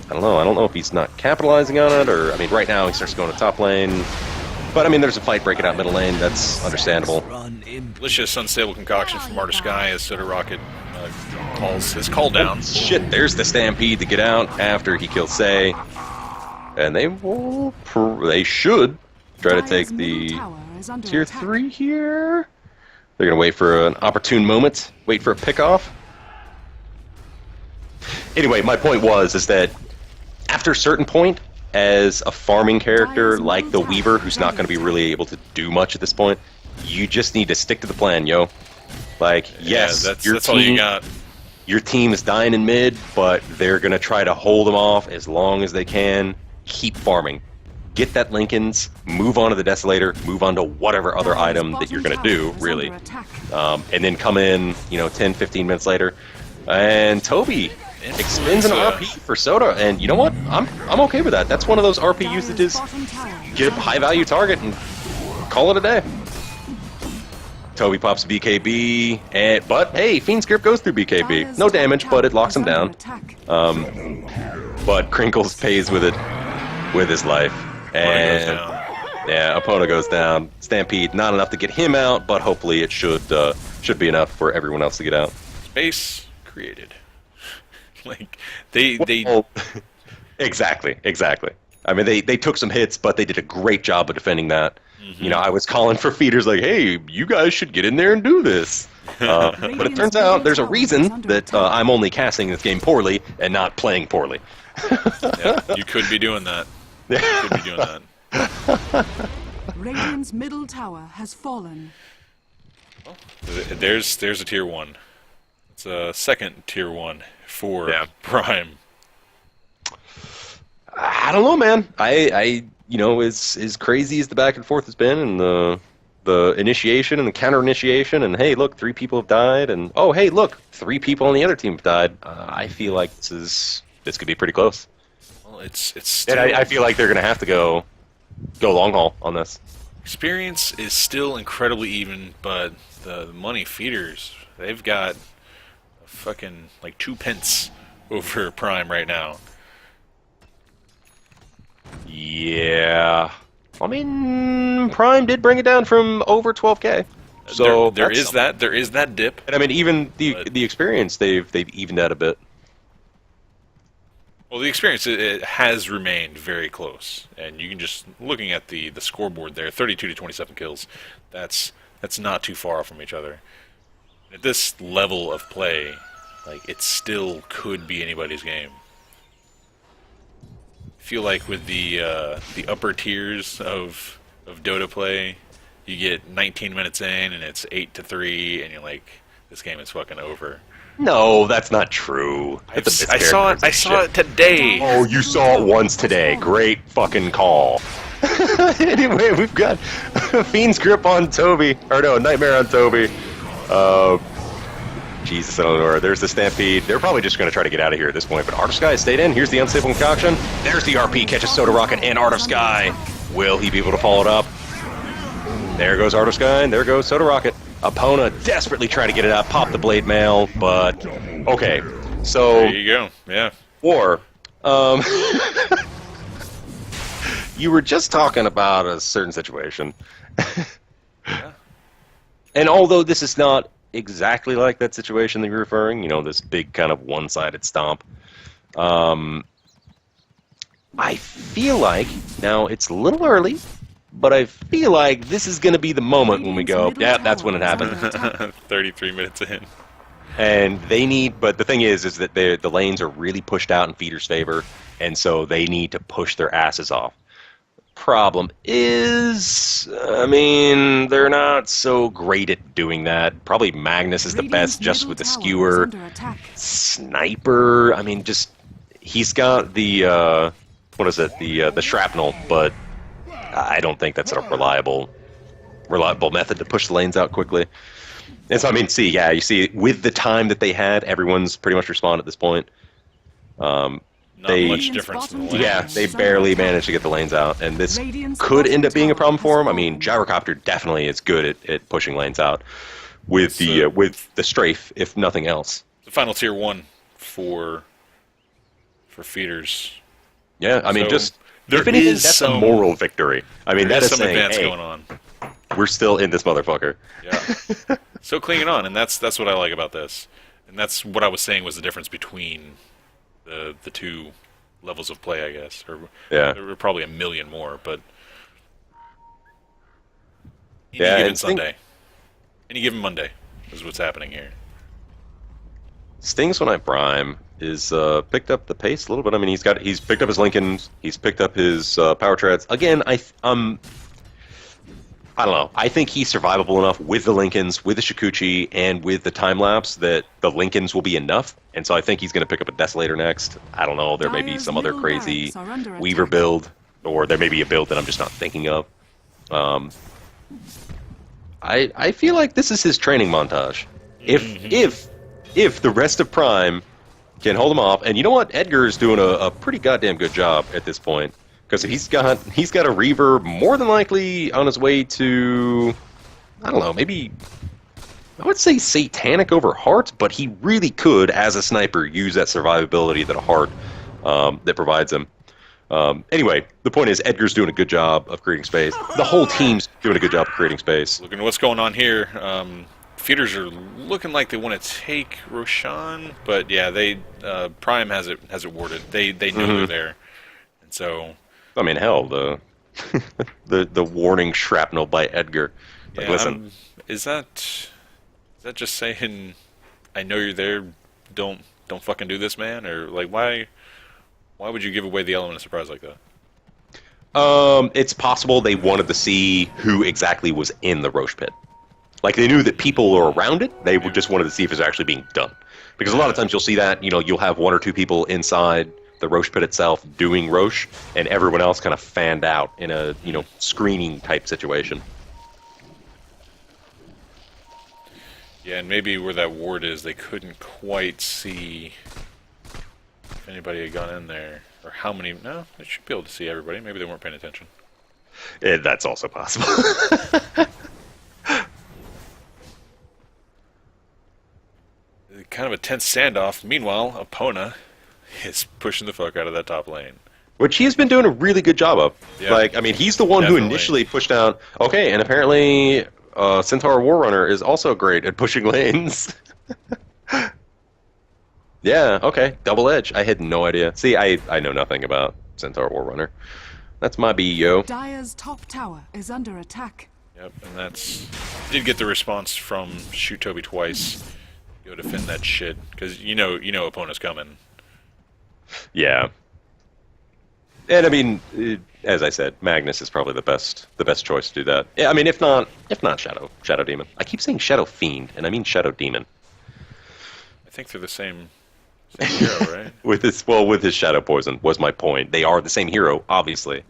don't know. I don't know if he's not capitalizing on it, or I mean, right now he starts going to top lane. But I mean, there's a fight breaking out middle lane. That's understandable. Delicious unstable concoction from Art of Sky as Soda Rocket calls his call down. Shit, there's the Stampede to get out after he kills Say. And they should try to take the tier 3 here. They're going to wait for an opportune moment, wait for a pickoff. Anyway, my point is that after a certain point, as a farming character like the Weaver, who's not going to be really able to do much at this point, you just need to stick to the plan, yo. Like, yes, that's all you got. Your team is dying in mid, but they're going to try to hold them off as long as they can. Keep farming. Get that Lincoln's, move on to the Desolator, move on to whatever other item that you're going to do, really. And then come in, 10, 15 minutes later. And Toby expends an RP for Soda, and you know what? I'm okay with that. That's one of those RP usages. Get a high-value target and call it a day. Toby pops BKB, but hey, Fiend's Grip goes through BKB. No damage, but it locks him down. But Crinkles pays with it, with his life. And yeah, Opponent goes down. Stampede, not enough to get him out, but hopefully it should be enough for everyone else to get out. Space created. Like they exactly. I mean, they took some hits, but they did a great job of defending that. Mm-hmm. I was calling for feeders like, hey, you guys should get in there and do this. But it turns out there's a reason that I'm only casting this game poorly and not playing poorly. Yeah, you could be doing that. You could be doing that. Radiant's middle tower has fallen. Well, there's a tier 1. It's a second tier 1 for Prime. I don't know, man. I as crazy as the back and forth has been, and the initiation and the counter initiation, and hey, look, 3 people have died, and oh, hey, look, 3 people on the other team have died. I feel like this could be pretty close. Well, it's still, and I feel like they're gonna have to go long haul on this. Experience is still incredibly even, but the money feeders, they've got fucking like 2 pence over Prime right now. Yeah, I mean, Prime did bring it down from over 12K. So there is that dip. And I mean, even the experience, they've evened out a bit. Well, the experience it has remained very close, and you can just looking at the scoreboard there, 32 to 27 kills. That's not too far from each other. At this level of play, like it still could be anybody's game. I feel like with the upper tiers of Dota play, you get 19 minutes in and it's 8-3, and you're like, this game is fucking over. No, that's not true. I saw it today. Oh, you saw it once today. Great fucking call. Anyway, we've got Fiend's Grip on Toby. Or no, Nightmare on Toby. Jesus, I don't know. There's the Stampede. They're probably just going to try to get out of here at this point. But Art of Sky stayed in. Here's the Unstable Concoction. There's the RP. Catches Soda Rocket and Art of Sky. Will he be able to follow it up? There goes Art of Sky, and there goes Soda Rocket. Opponent desperately trying to get it out. Pop the Blade Mail, but... Okay, so... There you go, yeah. War. You were just talking about a certain situation. Yeah. And although this is not exactly like that situation that you're referring, this big kind of one-sided stomp, I feel like, now it's a little early, but I feel like this is going to be the moment when we go, yeah, that's when it happened. 33 minutes in. And they need, but the thing is that the lanes are really pushed out in Feeder's favor, and so they need to push their asses off. Problem is, I mean, they're not so great at doing that. Probably Magnus is the best just with the skewer. Sniper, I mean, he's got the, what is it, the shrapnel, but I don't think that's a reliable method to push the lanes out quickly. And so, I mean, you see, with the time that they had, everyone's pretty much respawned at this point. Not much difference in the lane. Yeah, they barely managed to get the lanes out, and this could end up being a problem for them. I mean, Gyrocopter definitely is good at pushing lanes out with the strafe, if nothing else. The final tier 1 for feeders. Yeah, I mean, So, just there if anything, is that's some- a moral victory. I mean, that is some saying, advance hey, going on. we're still in this motherfucker. Yeah. So clinging on, and that's what I like about this. And that's what I was saying was the difference between the two levels of play, I guess. Or Yeah. there were probably a million more, but any Yeah, given and Sunday. Any given Monday is what's happening here. Stings when I prime is picked up the pace a little bit. I mean, he's picked up his Lincolns, he's picked up his power treads. Again, I don't know. I think he's survivable enough with the Lincolns, with the Shikuchi, and with the time lapse that the Lincolns will be enough. And so I think he's going to pick up a Desolator next. I don't know. There may be some other crazy Weaver build, or there may be a build that I'm just not thinking of. I feel like this is his training montage. If the rest of Prime can hold him off, and you know what, Edgar's doing a pretty goddamn good job at this point, because he's got a Reaver more than likely on his way to, I don't know, maybe I would say Satanic over Heart, but he really could, as a sniper, use that survivability that a Heart that provides him. Anyway, the point is Edgar's doing a good job of creating space. The whole team's doing a good job of creating space. Looking at what's going on here, feeders are looking like they want to take Roshan, but yeah, they Prime has it warded. They know they're there, and so I mean, hell, the warning shrapnel by Edgar. Like, yeah, listen, is that just saying, I know you're there, don't fucking do this, man, or like why would you give away the element of surprise like that? it's possible they wanted to see who exactly was in the Roche pit. Like, they knew that people were around it. They just wanted to see if it was actually being done. Because a lot of times you'll see that, you'll have one or two people inside the Roche pit itself doing Roche, and everyone else kind of fanned out in a, screening type situation. Yeah, and maybe where that ward is, they couldn't quite see if anybody had gone in there, or how many. No, they should be able to see everybody. Maybe they weren't paying attention. That's also possible. Kind of a tense standoff. Meanwhile, Epona is pushing the fuck out of that top lane. Which he's been doing a really good job of. Yeah. Like, I mean, he's the one who initially pushed out. Okay, and apparently Centaur Warrunner is also great at pushing lanes. Yeah, okay, double edge. I had no idea. See, I know nothing about Centaur Warrunner. That's my BEO. Dire's top tower is under attack. Yep, and that's... Did get the response from Shoot Toby twice. Go defend that shit, because you know Epona's coming. Yeah. And I mean, as I said, Magnus is probably the best choice to do that. Yeah, I mean, if not Shadow Demon. I keep saying Shadow Fiend, and I mean Shadow Demon. I think they're the same hero, right? with his Shadow Poison was my point. They are the same hero, obviously.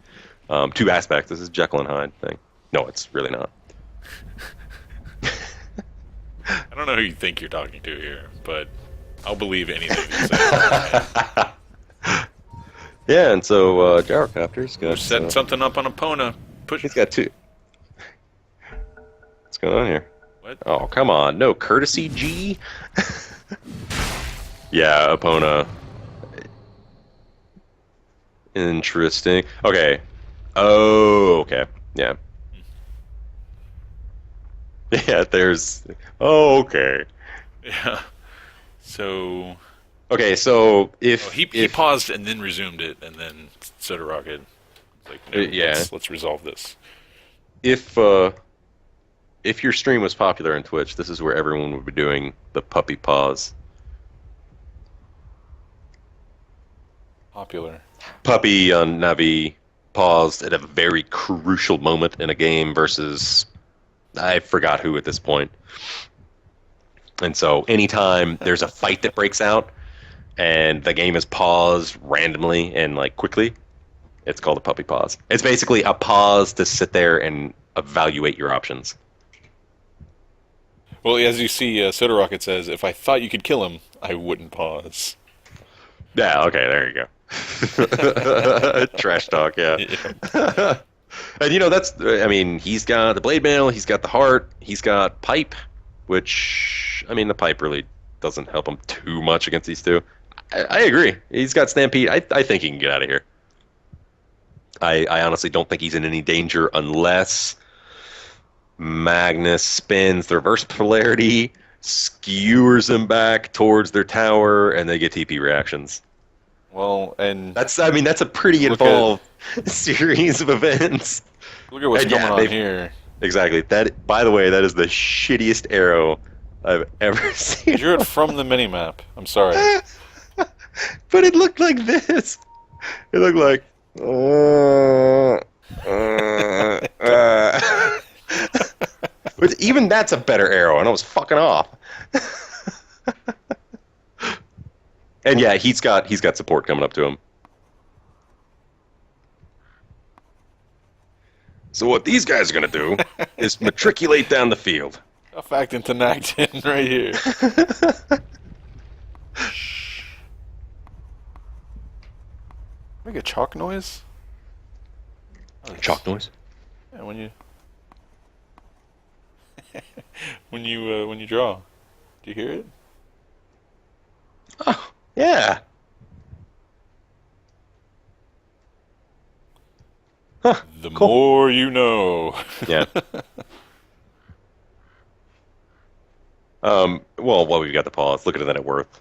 Two aspects. This is Jekyll and Hyde thing. No, it's really not. I don't know who you think you're talking to here, but I'll believe anything you say. Yeah, and so Gyrocopter's got... We're setting something up on Epona. He's got two. What's going on here? What? Oh, come on. No courtesy, G? Yeah, Epona. Interesting. Okay. Oh, okay. Yeah. Yeah, there's... Oh, okay. Yeah. So... Okay, so if... he paused and then resumed it, and then Soda Rocket. Like, no, yeah. Let's resolve this. If your stream was popular on Twitch, this is where everyone would be doing the puppy pause. Popular. Puppy on Navi paused at a very crucial moment in a game versus... I forgot who at this point. And so anytime there's a fight that breaks out and the game is paused randomly and like quickly, It's called a puppy pause. It's basically a pause to sit there and evaluate your options. Well, as you see, Soda Rocket says, if I thought you could kill him, I wouldn't pause. Yeah, okay, there you go. Trash talk, yeah. Yeah. And that's, I mean, he's got the blade mail, he's got the heart, he's got pipe, which, I mean, the pipe really doesn't help him too much against these two. I agree. He's got Stampede. I think he can get out of here. I honestly don't think he's in any danger unless Magnus spins the reverse polarity, skewers them back towards their tower, and they get TP reactions. Well, and That's a pretty involved series of events. look at what's And going yeah, on here. Exactly. That, by the way, that is the shittiest arrow I've ever seen. You drew it from the minimap. I'm sorry. But it looked like this. It looked like. But even that's a better arrow, and I was fucking off. And yeah, he's got support coming up to him. So what these guys are gonna do is matriculate down the field. A fact into Nacton right here. Make a chalk noise? Chalk noise. Yeah, when you draw. Do you hear it? Oh, yeah. Huh. The Cool. more you know. Yeah. Well, while we've got the pause, look at the net worth.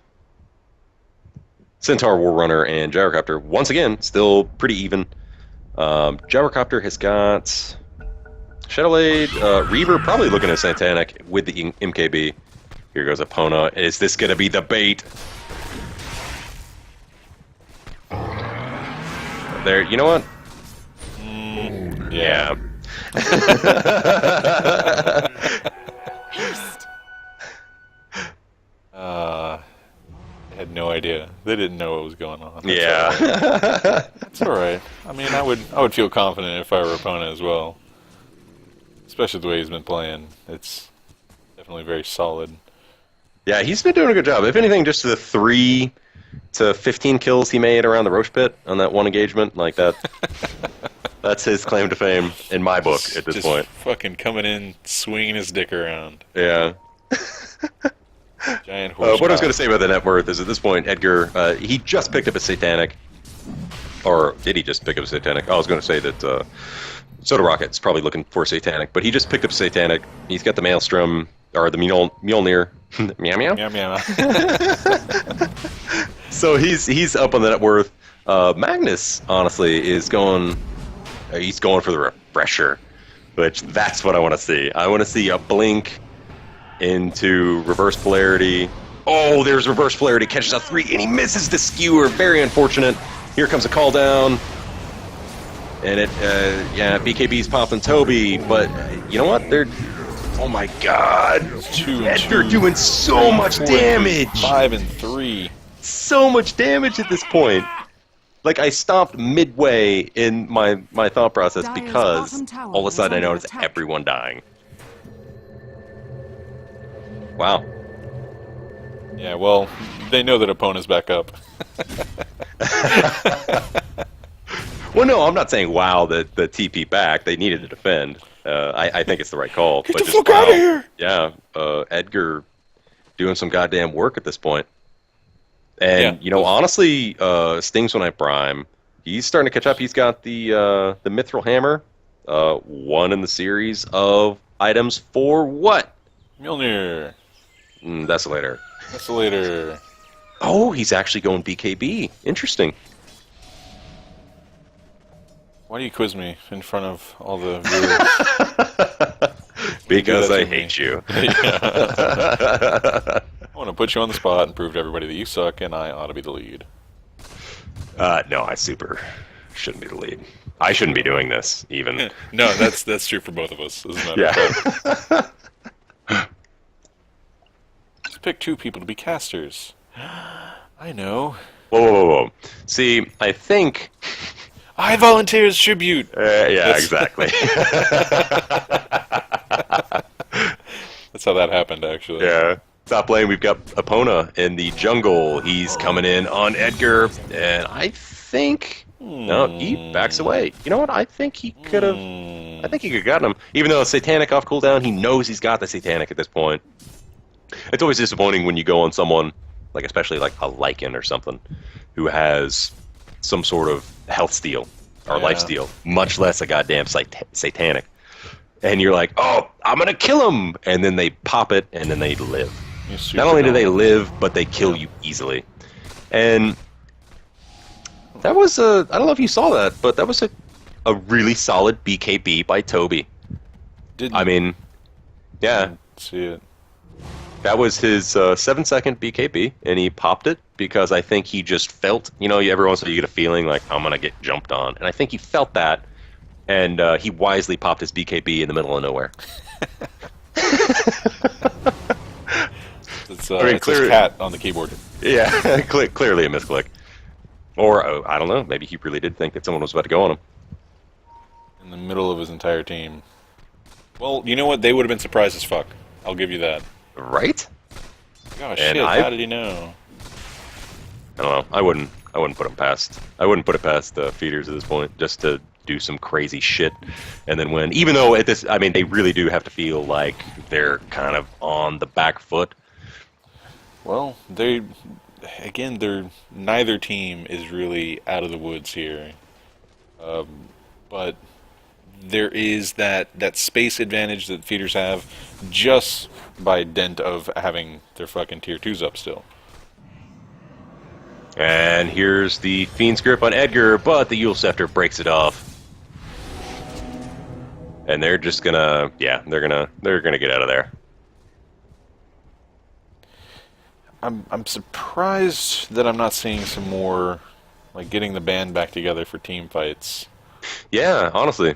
Centaur, Warrunner, and Gyrocopter, once again, still pretty even. Gyrocopter has got Shadowblade, Reaver, probably looking at Santanic with the MKB. Here goes Epona. Is this going to be the bait? There, you know what? Yeah. I had no idea. They didn't know what was going on. Yeah. It's all right. I mean, I would feel confident if I were opponent as well. Especially the way he's been playing. It's definitely very solid. Yeah, he's been doing a good job. If anything, just the 3 to 15 kills he made around the Roche pit on that one engagement, like that. That's his claim to fame in my book at this Just point. fucking coming in, swinging his dick around. Yeah. Giant horse. What I was going to say about the net worth is at this point, Edgar, he just picked up a Satanic. Or did he just pick up a Satanic? Oh, I was going to say that Soda Rocket's probably looking for a Satanic, but he just picked up a Satanic. He's got the Maelstrom, or the Mjolnir. Meow meow? Meow meow. So he's up on the net worth. Magnus, honestly, is going... he's going for the refresher, which that's what I want to see. I want to see a blink into reverse polarity. Oh, there's reverse polarity, catches a 3, and he misses the skewer. Very unfortunate. Here comes a call down. And BKB's popping Toby, but you know what? They're... Oh my god! 2 and Edgar 2, doing so much 4 and 3, damage! 5 and 3. So much damage at this point. Like, I stopped midway in my thought process Dire's because bottom tower all of a is sudden I under noticed attack. everyone dying. Wow. Yeah, well, they know that opponent's back up. Well, no, I'm not saying wow that the TP back. They needed to defend. I think it's the right call. Get but the just fuck out of here! Yeah, Edgar doing some goddamn work at this point. And, Yeah. honestly, Stings when I prime, he's starting to catch up. He's got the Mithril Hammer, one in the series of items for what? Mjolnir. Desolator. Desolator. Oh, he's actually going BKB. Interesting. Why do you quiz me in front of all the viewers? Because that I to me. hate you. I want to put you on the spot and prove to everybody that you suck and I ought to be the lead. No, I super shouldn't be the lead. I shouldn't be doing this, even. No, that's true for both of us. As a matter of Yeah. fact. Let's pick 2 people to be casters. I know. Whoa. See, I think I volunteer as tribute. Yeah, exactly. That's how that happened, actually. Yeah. Top lane, we've got Epona in the jungle. He's coming in on Edgar, and I think no, he backs away. You know what? I think he could have. I think he could have gotten him. Even though Satanic off cooldown, he knows he's got the Satanic at this point. It's always disappointing when you go on someone, like especially like a Lycan or something, who has some sort of health steal or life steal, much less a goddamn Satanic. And you're like, oh, I'm going to kill him! And then they pop it, and then they live. Not only do they live, but they kill you easily. And that was I don't know if you saw that, but that was a really solid BKB by Toby. I mean, yeah. Didn't see it. That was his 7-second BKB, and he popped it because I think he just felt, you know, every once in a while you get a feeling like, I'm going to get jumped on. And I think he felt that, and he wisely popped his BKB in the middle of nowhere. It's his cat on the keyboard. Yeah, clearly a misclick. Or, I don't know, maybe he really did think that someone was about to go on him. In the middle of his entire team. Well, you know what? They would have been surprised as fuck. I'll give you that. Right? Oh shit! How did he know? I don't know. I wouldn't put him past. I wouldn't put it past the feeders at this point, just to do some crazy shit and then win. Even though at this, I mean, they really do have to feel like they're kind of on the back foot. Well, neither team is really out of the woods here, but there is that space advantage that feeders have just by dint of having their fucking tier 2s up still. And here's the Fiend's Grip on Edgar, but the Yule Scepter breaks it off. And they're just gonna, yeah, they're gonna get out of there. I'm surprised that I'm not seeing some more, like, getting the band back together for team fights. Yeah, honestly.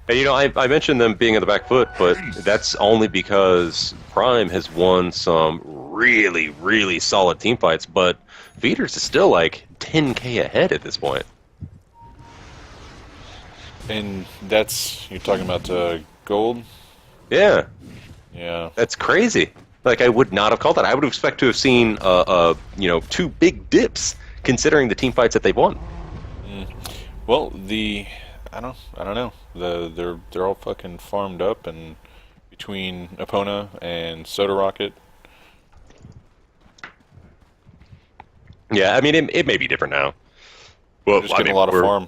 And you know, I mentioned them being on the back foot, but that's only because Prime has won some really, really solid team fights, but Feeders is still like 10k ahead at this point. And that's, you're talking about gold? Yeah. Yeah. That's crazy. Like, I would not have called that. I would expect to have seen, you know, 2 big dips, considering the team fights that they've won. Well, I don't know. They're all fucking farmed up, and between Epona and Soda Rocket. Yeah, I mean, it may be different now. Well, Just getting a lot of farm.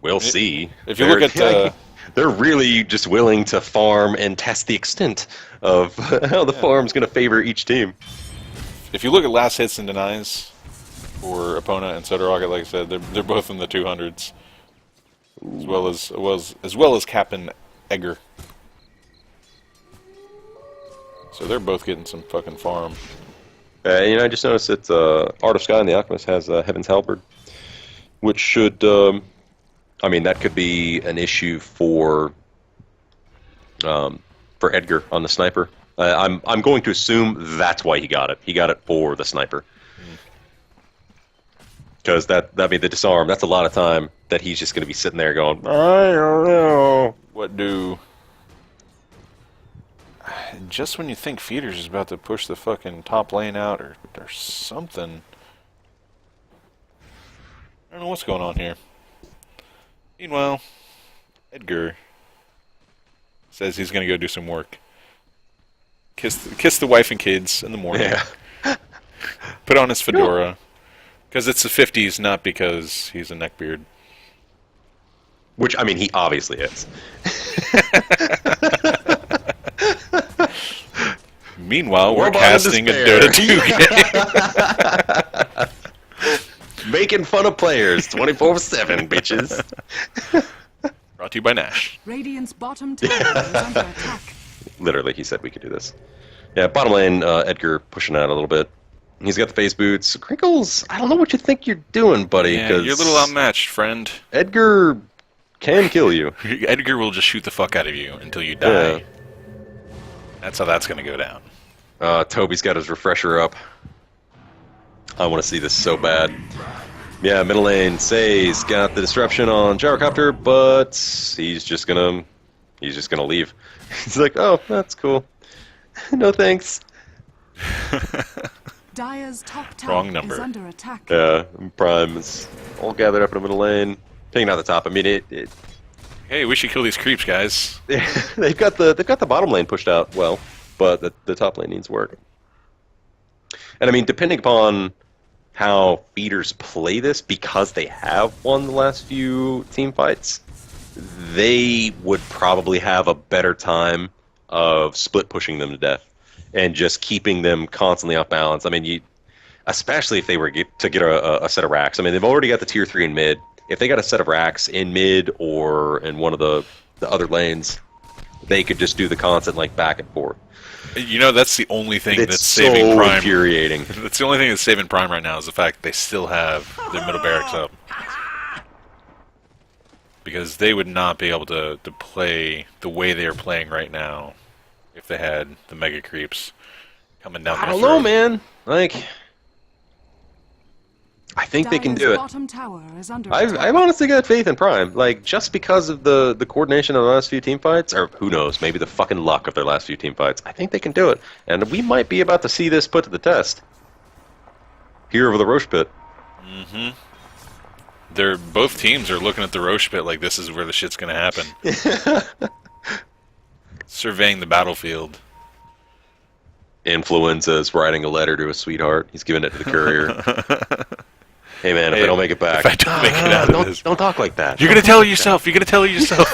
We'll see. If you look at they're really just willing to farm and test the extent of how the farm's going to favor each team. If you look at last hits and denies for Epona and Soda Rocket, like I said, they're both in the 200s, as well as Captain Egger. So they're both getting some fucking farm. You know, I just noticed that Art of Sky and the Alchemist has Heaven's Halberd, which should, I mean, that could be an issue for Edgar on the sniper. I'm going to assume that's why he got it. He got it for the sniper. Because that mean the disarm, that's a lot of time that he's just going to be sitting there going, I don't know. What do... Just when you think Feeders is about to push the fucking top lane out or something. I don't know what's going on here. Meanwhile, Edgar says he's going to go do some work. Kiss the wife and kids in the morning. Yeah. Put on his fedora. Because it's the 50s, not because he's a neckbeard. Which, I mean, he obviously is. Meanwhile, we're casting a Dota 2 game. Making fun of players 24/7, bitches. Brought to you by Nash. Radiant's bottom tower is under attack. Literally, he said we could do this. Yeah, bottom lane, Edgar pushing out a little bit. He's got the face boots. Crinkles, I don't know what you think you're doing, buddy. Yeah, you're a little outmatched, friend. Edgar can kill you. Edgar will just shoot the fuck out of you until you die. Yeah. That's how that's going to go down. Toby's got his refresher up. I want to see this so bad. Yeah, middle lane, Say's got the disruption on Gyrocopter, but he's just gonna leave. He's like, oh, that's cool. No thanks. Dire's top Wrong tower number. is under attack. Yeah, Prime is all gathered up in the middle lane, taking out the top. I mean, Hey, we should kill these creeps, guys. they've got the bottom lane pushed out well, but the top lane needs work. And I mean, depending upon how feeders play this, because they have won the last few team fights, they would probably have a better time of split pushing them to death and just keeping them constantly off balance. I mean, especially if they were to get a set of racks. I mean, they've already got the tier 3 in mid. If they got a set of racks in mid or in one of the other lanes, they could just do the constant like back and forth. You know, that's the only thing It's that's so saving Prime. infuriating. That's the only thing that's saving Prime right now is the fact they still have their middle barracks up. Because they would not be able to play the way they are playing right now if they had the mega creeps coming down I their don't know, throat. man. Like, I think they can Dire's do it. bottom tower is under I've attack. honestly got faith in Prime. Like, just because of the coordination of the last few team fights, or who knows, maybe the fucking luck of their last few team fights, I think they can do it. And we might be about to see this put to the test. Here over the Roche Pit. Mm-hmm. Both teams are looking at the Roche Pit like this is where the shit's gonna happen. Surveying the battlefield. Influenza is writing a letter to his sweetheart. He's giving it to the courier. Hey man, if Hey, I don't make it back, if I don't make it out of this. don't talk like that. You're gonna tell her yourself. You're gonna tell her yourself.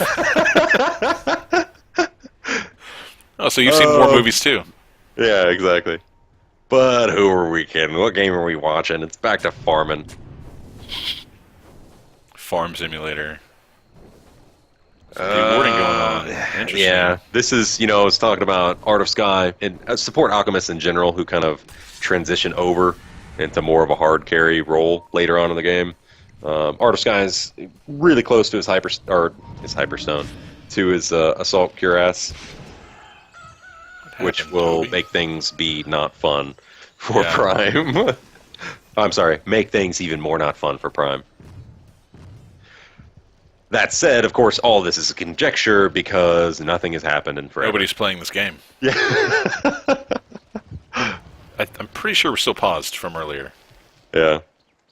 Oh, so you've seen more movies too. Yeah, exactly. But who are we kidding? What game are we watching? It's back to farming. Farm Simulator. Some rewarding going on. Interesting. Yeah, this is, I was talking about Art of Sky and support alchemists in general who kind of transition over into more of a hard carry role later on in the game. Art of Sky is really close to his Hyperstone, to his Assault Cuirass, which will Toby? make things be not fun for Yeah. Prime. I'm sorry, make things even more not fun for Prime. That said, of course, all this is a conjecture because nothing has happened in forever. Nobody's playing this game. Yeah. I'm pretty sure we're still paused from earlier. Yeah.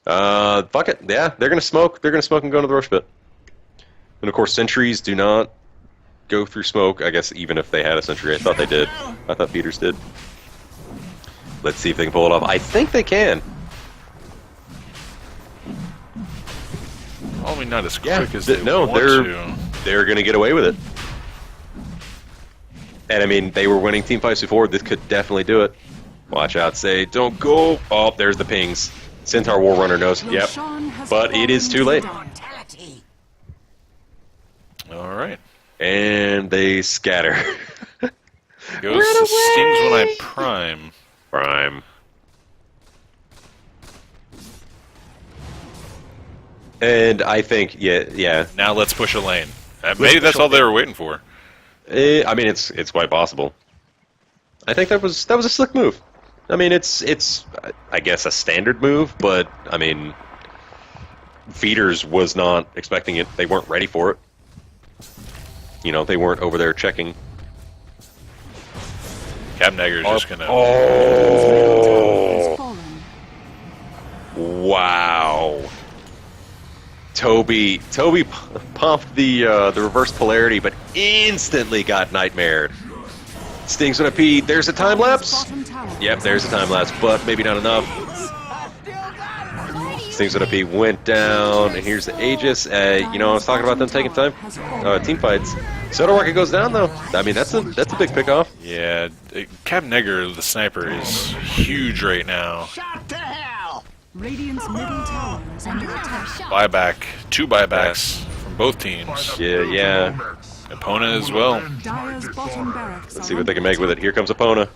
Fuck it. Yeah, they're gonna smoke. They're gonna smoke and go into the Roche Pit. And of course, sentries do not go through smoke. I guess even if they had a sentry, I thought they did. I thought Peters did. Let's see if they can pull it off. I think they can. Probably not as Yeah, quick as they no, want to. they're gonna get away with it. And I mean, they were winning team fights before. This could definitely do it. Watch out, say, don't go. Oh, there's the pings. Centaur War Runner knows. Yep. Roshan has But it is too fallen late. to Dire. All right. And they scatter. Goes to stings when I prime. Prime. And I think, yeah. Now let's push a lane. Maybe that's all they were waiting for. I mean, it's quite possible. I think that was a slick move. I mean, it's I guess a standard move, but I mean, Feeders was not expecting it. They weren't ready for it. They weren't over there checking. Capnegger's just gonna. Oh! Has fallen. Wow. Toby pumped the reverse polarity, but instantly got nightmared. Stings on a P. There's a time lapse. Bottom tower Yep, is there's a under time lapse, but maybe not enough. Stings on a P went down, and here's the Aegis. I was talking about them taking time, team fights. Soda Rocket goes down though. I mean, that's a big pickoff. Yeah, Capnegger, the sniper, is huge right now. Shot to hell! Radiant's middle tower is under attack. Buyback, 2 buybacks from both teams. Yeah. Epona as well. Dire's bottom barracks Let's see what they can make with it. Here comes Epona.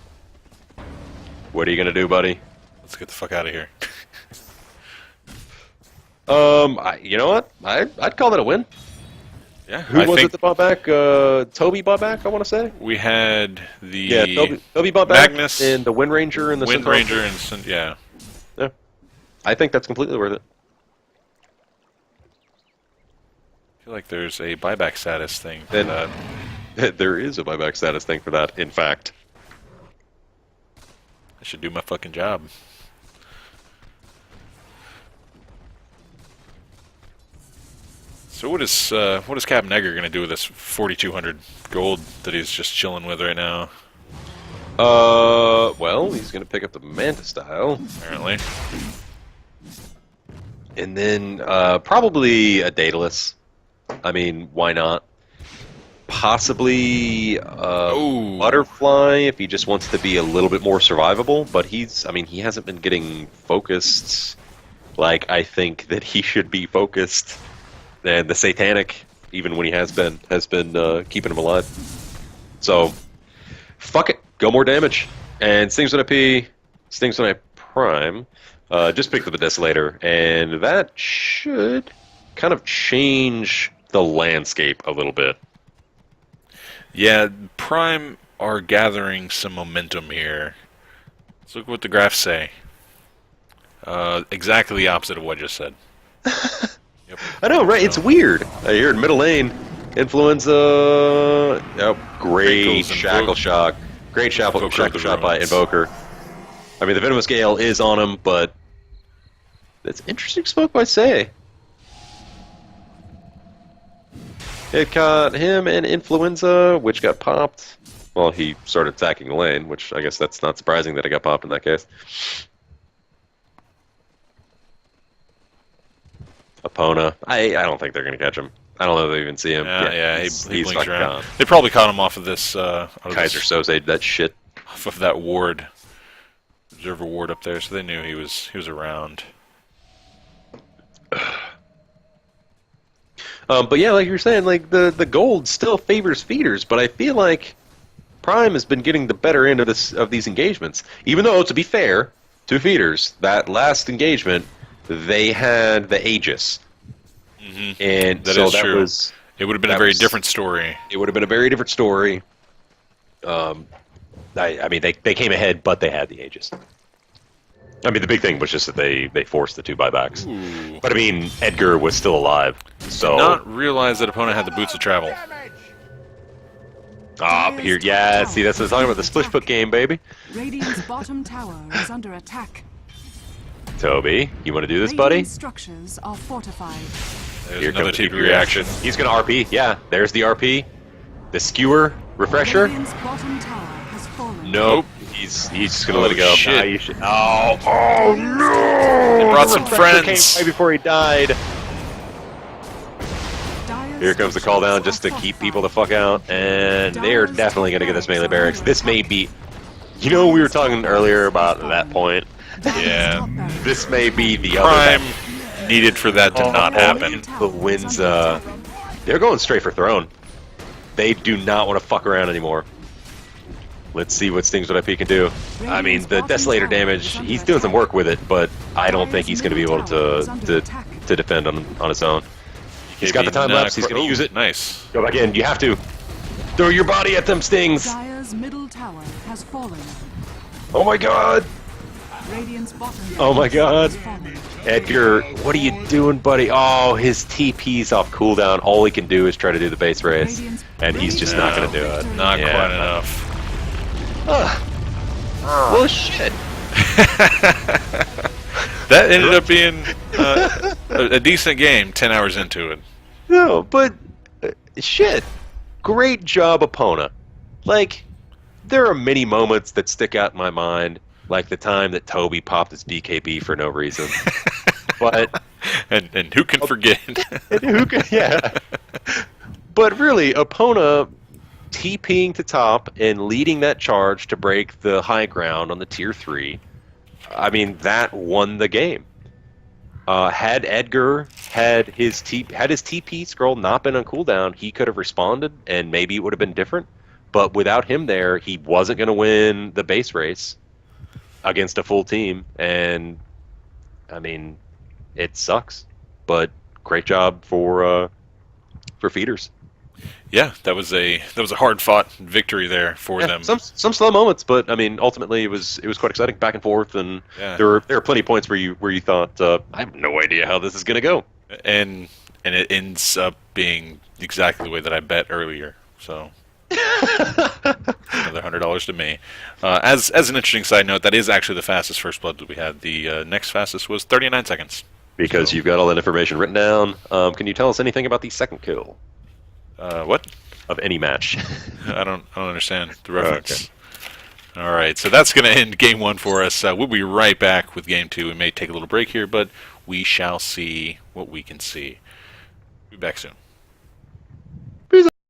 What are you gonna do, buddy? Let's get the fuck out of here. You know what? I'd call that a win. Yeah, Who I was think it that bought back? Toby bought back, I want to say. we had the Yeah, Toby bought back. Magnus, and the Wind Ranger and the Wind Centaur. Ranger, and yeah. Yeah. I think that's completely worth it. I feel like there's a buyback status thing for And- that. There is a buyback status thing for that, in fact. I should do my fucking job. So what is Captain Egger gonna do with this 4,200 gold that he's just chilling with right now? Well, he's gonna pick up the Manta style, Apparently. and then probably a Daedalus. I mean, why not? Possibly Ooh. Butterfly if he just wants to be a little bit more survivable. But he hasn't been getting focused like I think that he should be focused. And the Satanic, even when he has been keeping him alive. So, fuck it. Go more damage. And Stings when I P, Stings when I Prime. Just picked up the Desolator. And that should kind of change the landscape a little bit. Yeah, Prime are gathering some momentum here. Let's look what the graphs say. Exactly the opposite of what I just said. Yep. I know, right? It's weird. Here in middle lane, Influenza. Oh, great Wrinkles, Shackle Shock. Great Shackle Shot by Invoker. I mean, the Venomous Gale is on him, but that's interesting smoke by Say. It caught him and Influenza, which got popped. Well, he started attacking the lane, which I guess that's not surprising that it got popped in that case. Epona. I don't think they're going to catch him. I don't know if they even see him. Yeah, he he's blinks fucking around. gone. They probably caught him off of this, Kaiser Soze, that shit. off of that ward, observer ward up there, so they knew he was around. But yeah, like you were saying, like the gold still favors feeders, but I feel like Prime has been getting the better end of these engagements. Even though, to be fair to feeders, that last engagement they had the Aegis, and That so is that true. was It would have been a that very was- different story. it would have been a very different story. I mean, they came ahead, but they had the Aegis. I mean, the big thing was just that they forced the 2 buybacks. Ooh. But I mean, Edgar was still alive, so Not realize that opponent had the boots of travel. here, yeah. See, that's what I'm talking about, the splish put game, baby. Radiant's bottom tower is under attack. Toby, you want to do this, buddy? Radiant structures are fortified. There's Here another comes the TP reaction. He's gonna RP. Yeah, there's the RP. The skewer refresher. Radiant's bottom tower has fallen. Nope. He's just gonna let it go. shit. Nah, you should. Oh no! They brought some Refresher friends. came right before he died. Dire's Here comes the call down just to structures keep are people the fuck out, and they're definitely gonna get this melee barracks. This may be. You know, we were talking earlier about that point. Yeah. This may be the Prime other. needed for that to not happen. The wins. They're going straight for throne. They do not want to fuck around anymore. Let's see what Stings with IP can do. I mean, the Desolator damage, he's doing some work with it, but I don't think he's going to be able to defend on his own. He's got the time lapse, he's going to use it. Nice. Go back in, you have to. Throw your body at them, Stings! Dire's middle tower has fallen. Oh my god! Radiant's bottom Oh my god. has fallen. Edgar, what are you doing, buddy? Oh, his TP's off cooldown. All he can do is try to do the base race, and he's just not going to do it. Not Yeah. quite enough. Well, shit. That ended up being a decent game 10 hours into it. No, but shit. Great job, Epona. Like, there are many moments that stick out in my mind, like the time that Toby popped his BKB for no reason. But And who can forget? yeah. But really, Epona TPing to top and leading that charge to break the high ground on the tier 3. I mean, that won the game. Had Edgar had his TP scroll not been on cooldown, he could have responded and maybe it would have been different. But without him there, he wasn't going to win the base race against a full team. And I mean, it sucks. But great job for feeders. Yeah, that was a hard fought victory there for Yeah, them. some slow moments, but I mean, ultimately it was quite exciting, back and forth, and Yeah. there were plenty of points where you thought, I have no idea how this is gonna go. And it ends up being exactly the way that I bet earlier. So another $100 to me. As an interesting side note, that is actually the fastest first blood that we had. The next fastest was 39 seconds. Because So- you've got all that information written down. Can you tell us anything about the second kill What? of any match? I don't understand the reference. All right, so that's going to end game one for us. We'll be right back with game two. We may take a little break here, but we shall see what we can see. Be back soon.